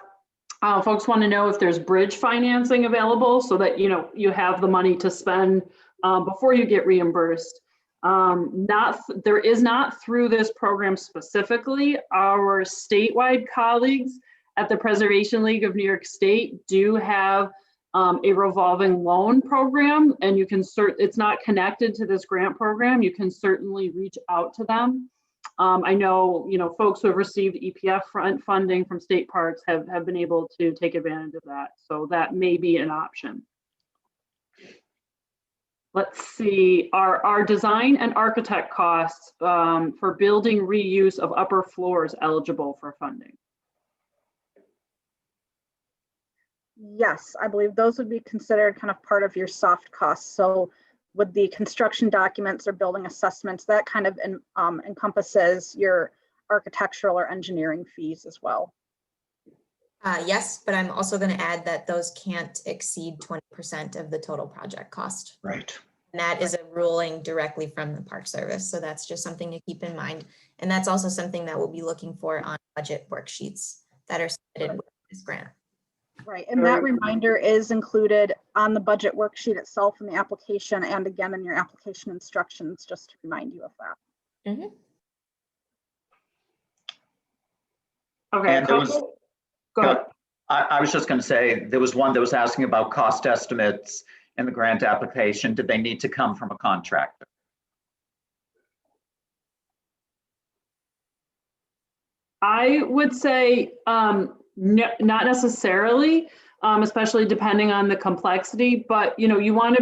folks want to know if there's bridge financing available so that you have the money to spend before you get reimbursed. There is not through this program specifically. Our statewide colleagues at the Preservation League of New York State do have a revolving loan program, and you can it's not connected to this grant program. You can certainly reach out to them. I know, folks who have received EPF funding from state parks have been able to take advantage of that. So that may be an option. Let's see, are design and architect costs for building reuse of upper floors eligible for funding? Yes, I believe those would be considered kind of part of your soft costs. So with the construction documents or building assessments, that kind of encompasses your architectural or engineering fees as well. Yes, but I'm also going to add that those can't exceed 20% of the total project cost. Right. And that is a ruling directly from the Park Service. So that's just something to keep in mind. And that's also something that we'll be looking for on budget worksheets that are submitted with this grant. Right, and that reminder is included on the budget worksheet itself in the application, and again in your application instructions, just to remind you of that. Mm-hmm. Okay. And there was, go ahead. I was just going to say, there was one that was asking about cost estimates in the grant application. Did they need to come from a contractor? I would say no, not necessarily, especially depending on the complexity, but you want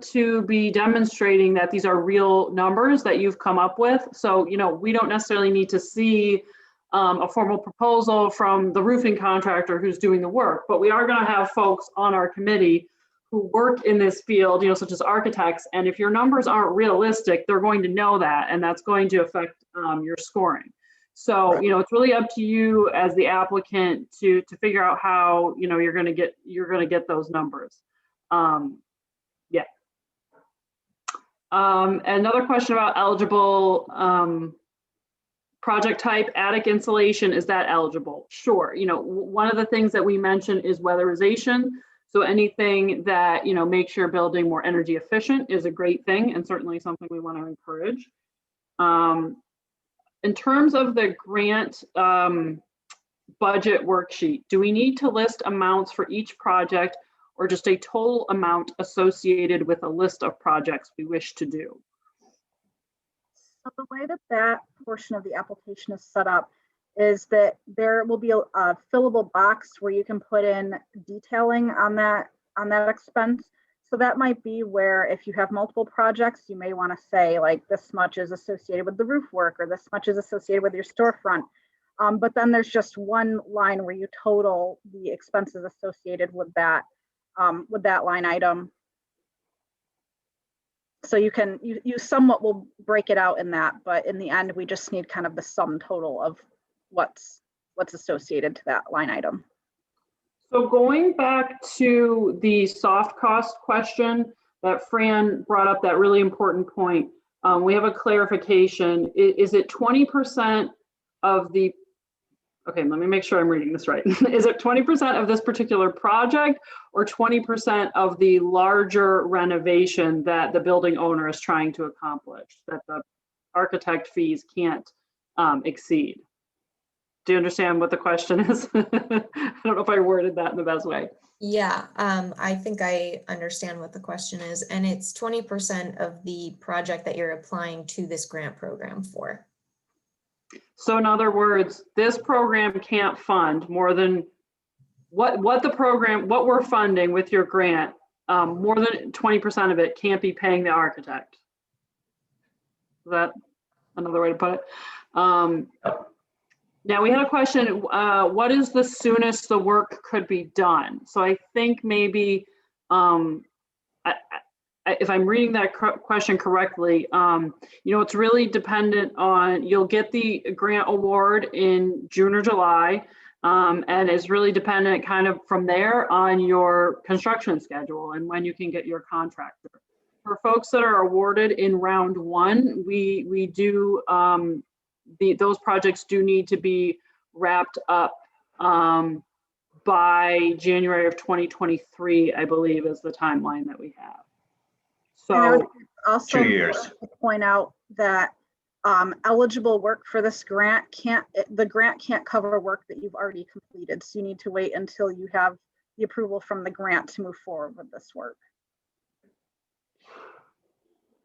to be demonstrating that these are real numbers that you've come up with. So we don't necessarily need to see a formal proposal from the roofing contractor who's doing the work, but we are going to have folks on our committee who work in this field, such as architects, and if your numbers aren't realistic, they're going to know that, and that's going to affect your scoring. So, it's really up to you as the applicant to figure out how, you're going to get those numbers. Yeah. Another question about eligible project type, attic insulation, is that eligible? Sure. One of the things that we mentioned is weatherization. So anything that, makes your building more energy efficient is a great thing, and certainly something we want to encourage. In terms of the grant budget worksheet, do we need to list amounts for each project, or just a total amount associated with a list of projects we wish to do? So the way that portion of the application is set up is that there will be a fillable box where you can put in detailing on that expense. So that might be where, if you have multiple projects, you may want to say like this much is associated with the roof work, or this much is associated with your storefront. But then there's just one line where you total the expenses associated with that line item. So you somewhat will break it out in that, but in the end, we just need kind of the sum total of what's associated to that line item. So going back to the soft cost question that Fran brought up, that really important point, we have a clarification. Is it 20% of the, okay, let me make sure I'm reading this right. Is it 20% of this particular project or 20% of the larger renovation that the building owner is trying to accomplish, that the architect fees can't exceed? Do you understand what the question is? I don't know if I worded that in the best way. Yeah, I think I understand what the question is, and it's 20% of the project that you're applying to this grant program for. So in other words, this program can't fund more than what we're funding with your grant, more than 20% of it can't be paying the architect. Is that another way to put it? Now we had a question, what is the soonest the work could be done? So I think maybe, if I'm reading that question correctly, it's really dependent on, you'll get the grant award in June or July, and it's really dependent kind of from there on your construction schedule and when you can get your contractor. For folks that are awarded in round one, we do, those projects do need to be wrapped up by January of 2023, I believe is the timeline that we have. So also 2 years. To point out that eligible work for this grant the grant can't cover work that you've already completed. So you need to wait until you have the approval from the grant to move forward with this work.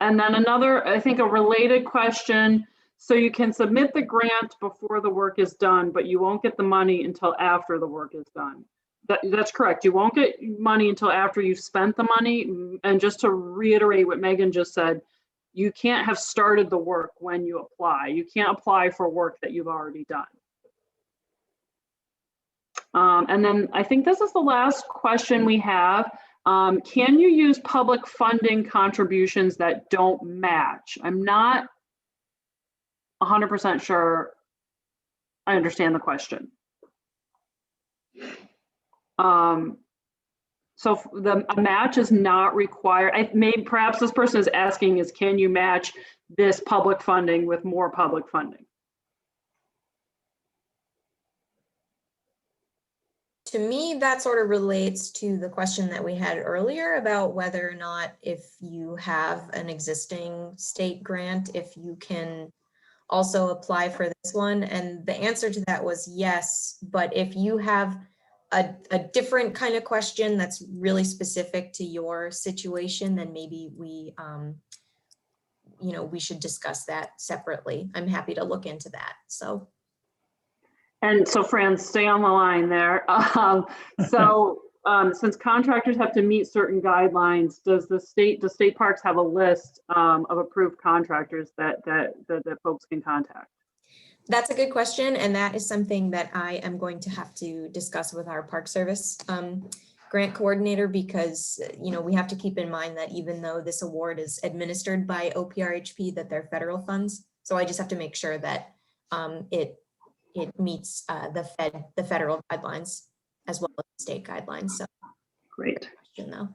And then another, I think a related question, so you can submit the grant before the work is done, but you won't get the money until after the work is done. That's correct. You won't get money until after you've spent the money. And just to reiterate what Megan just said, you can't have started the work when you apply. You can't apply for work that you've already done. And then I think this is the last question we have. Can you use public funding contributions that don't match? I'm not 100% sure I understand the question. So a match is not required. Perhaps this person is asking is, can you match this public funding with more public funding? To me, that sort of relates to the question that we had earlier about whether or not, if you have an existing state grant, if you can also apply for this one. And the answer to that was yes, but if you have a different kind of question that's really specific to your situation, then maybe we should discuss that separately. I'm happy to look into that. And so, Fran, stay on the line there. Since contractors have to meet certain guidelines, does the state parks have a list of approved contractors that folks can contact? That's a good question, and that is something that I am going to have to discuss with our Park Service grant coordinator, because we have to keep in mind that even though this award is administered by OPRHP, that they're federal funds. So I just have to make sure that it meets the federal guidelines as well as state guidelines. So great question though.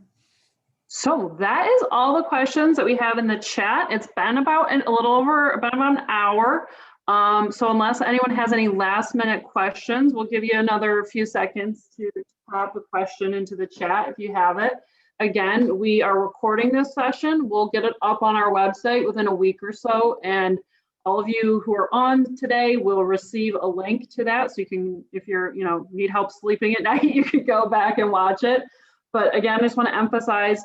So that is all the questions that we have in the chat. It's been about about an hour. So unless anyone has any last minute questions, we'll give you another few seconds to pop a question into the chat if you have it. Again, we are recording this session. We'll get it up on our website within a week or so, and all of you who are on today will receive a link to that. So you can, if you're, need help sleeping at night, you can go back and watch it. But again, I just want to emphasize,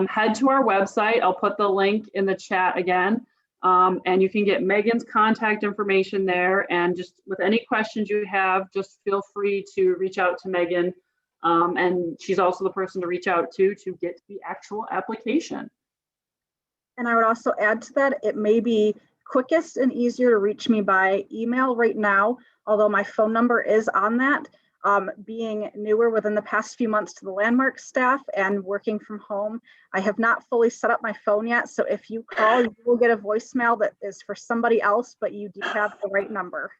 head to our website. I'll put the link in the chat again. And you can get Megan's contact information there. And just with any questions you have, just feel free to reach out to Megan. And she's also the person to reach out to get the actual application. And I would also add to that, it may be quickest and easier to reach me by email right now, although my phone number is on that. Being newer within the past few months to the Landmark staff and working from home, I have not fully set up my phone yet. So if you call, you will get a voicemail that is for somebody else, but you do have the right number.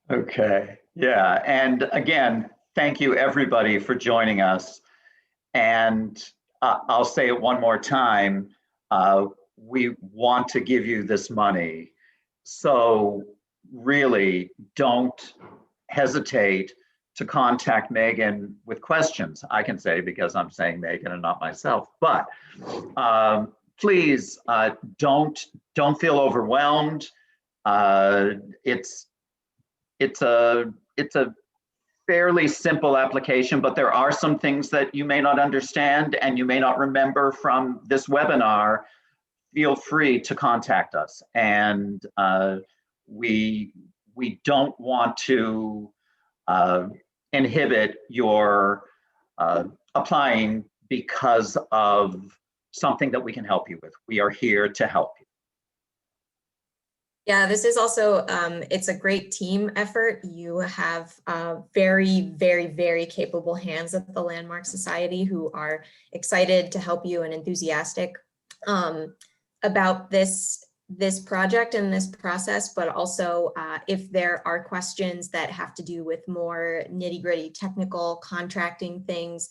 Okay, yeah, and again, thank you everybody for joining us. And I'll say it one more time, we want to give you this money. So really don't hesitate to contact Megan with questions. I can say because I'm saying Megan and not myself, but please don't feel overwhelmed. It's a fairly simple application, but there are some things that you may not understand and you may not remember from this webinar. Feel free to contact us. And we don't want to inhibit your applying because of something that we can help you with. We are here to help you. Yeah, this is also, it's a great team effort. You have very, very, very capable hands at the Landmark Society who are excited to help you and enthusiastic about this project and this process, but also if there are questions that have to do with more nitty-gritty technical contracting things,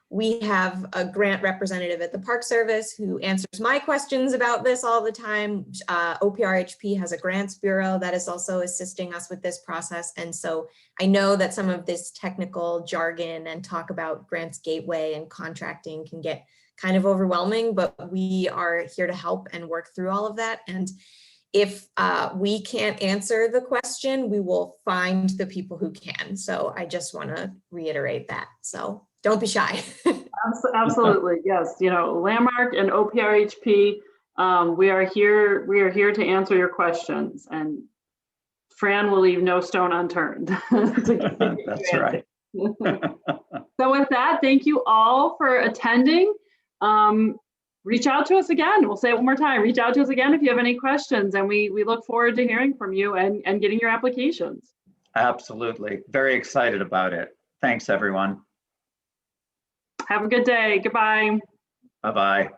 we have a grant representative at the Park Service who answers my questions about this all the time. OPRHP has a grants bureau that is also assisting us with this process. And so I know that some of this technical jargon and talk about grants gateway and contracting can get kind of overwhelming, but we are here to help and work through all of that. And if we can't answer the question, we will find the people who can. So I just want to reiterate that. So don't be shy. Absolutely, yes. You know, Landmark and OPRHP, we are here to answer your questions, and Fran will leave no stone unturned. That's right. So with that, thank you all for attending. Reach out to us again. We'll say it one more time. Reach out to us again if you have any questions, and we look forward to hearing from you and getting your applications. Absolutely. Very excited about it. Thanks, everyone. Have a good day. Goodbye. Bye-bye.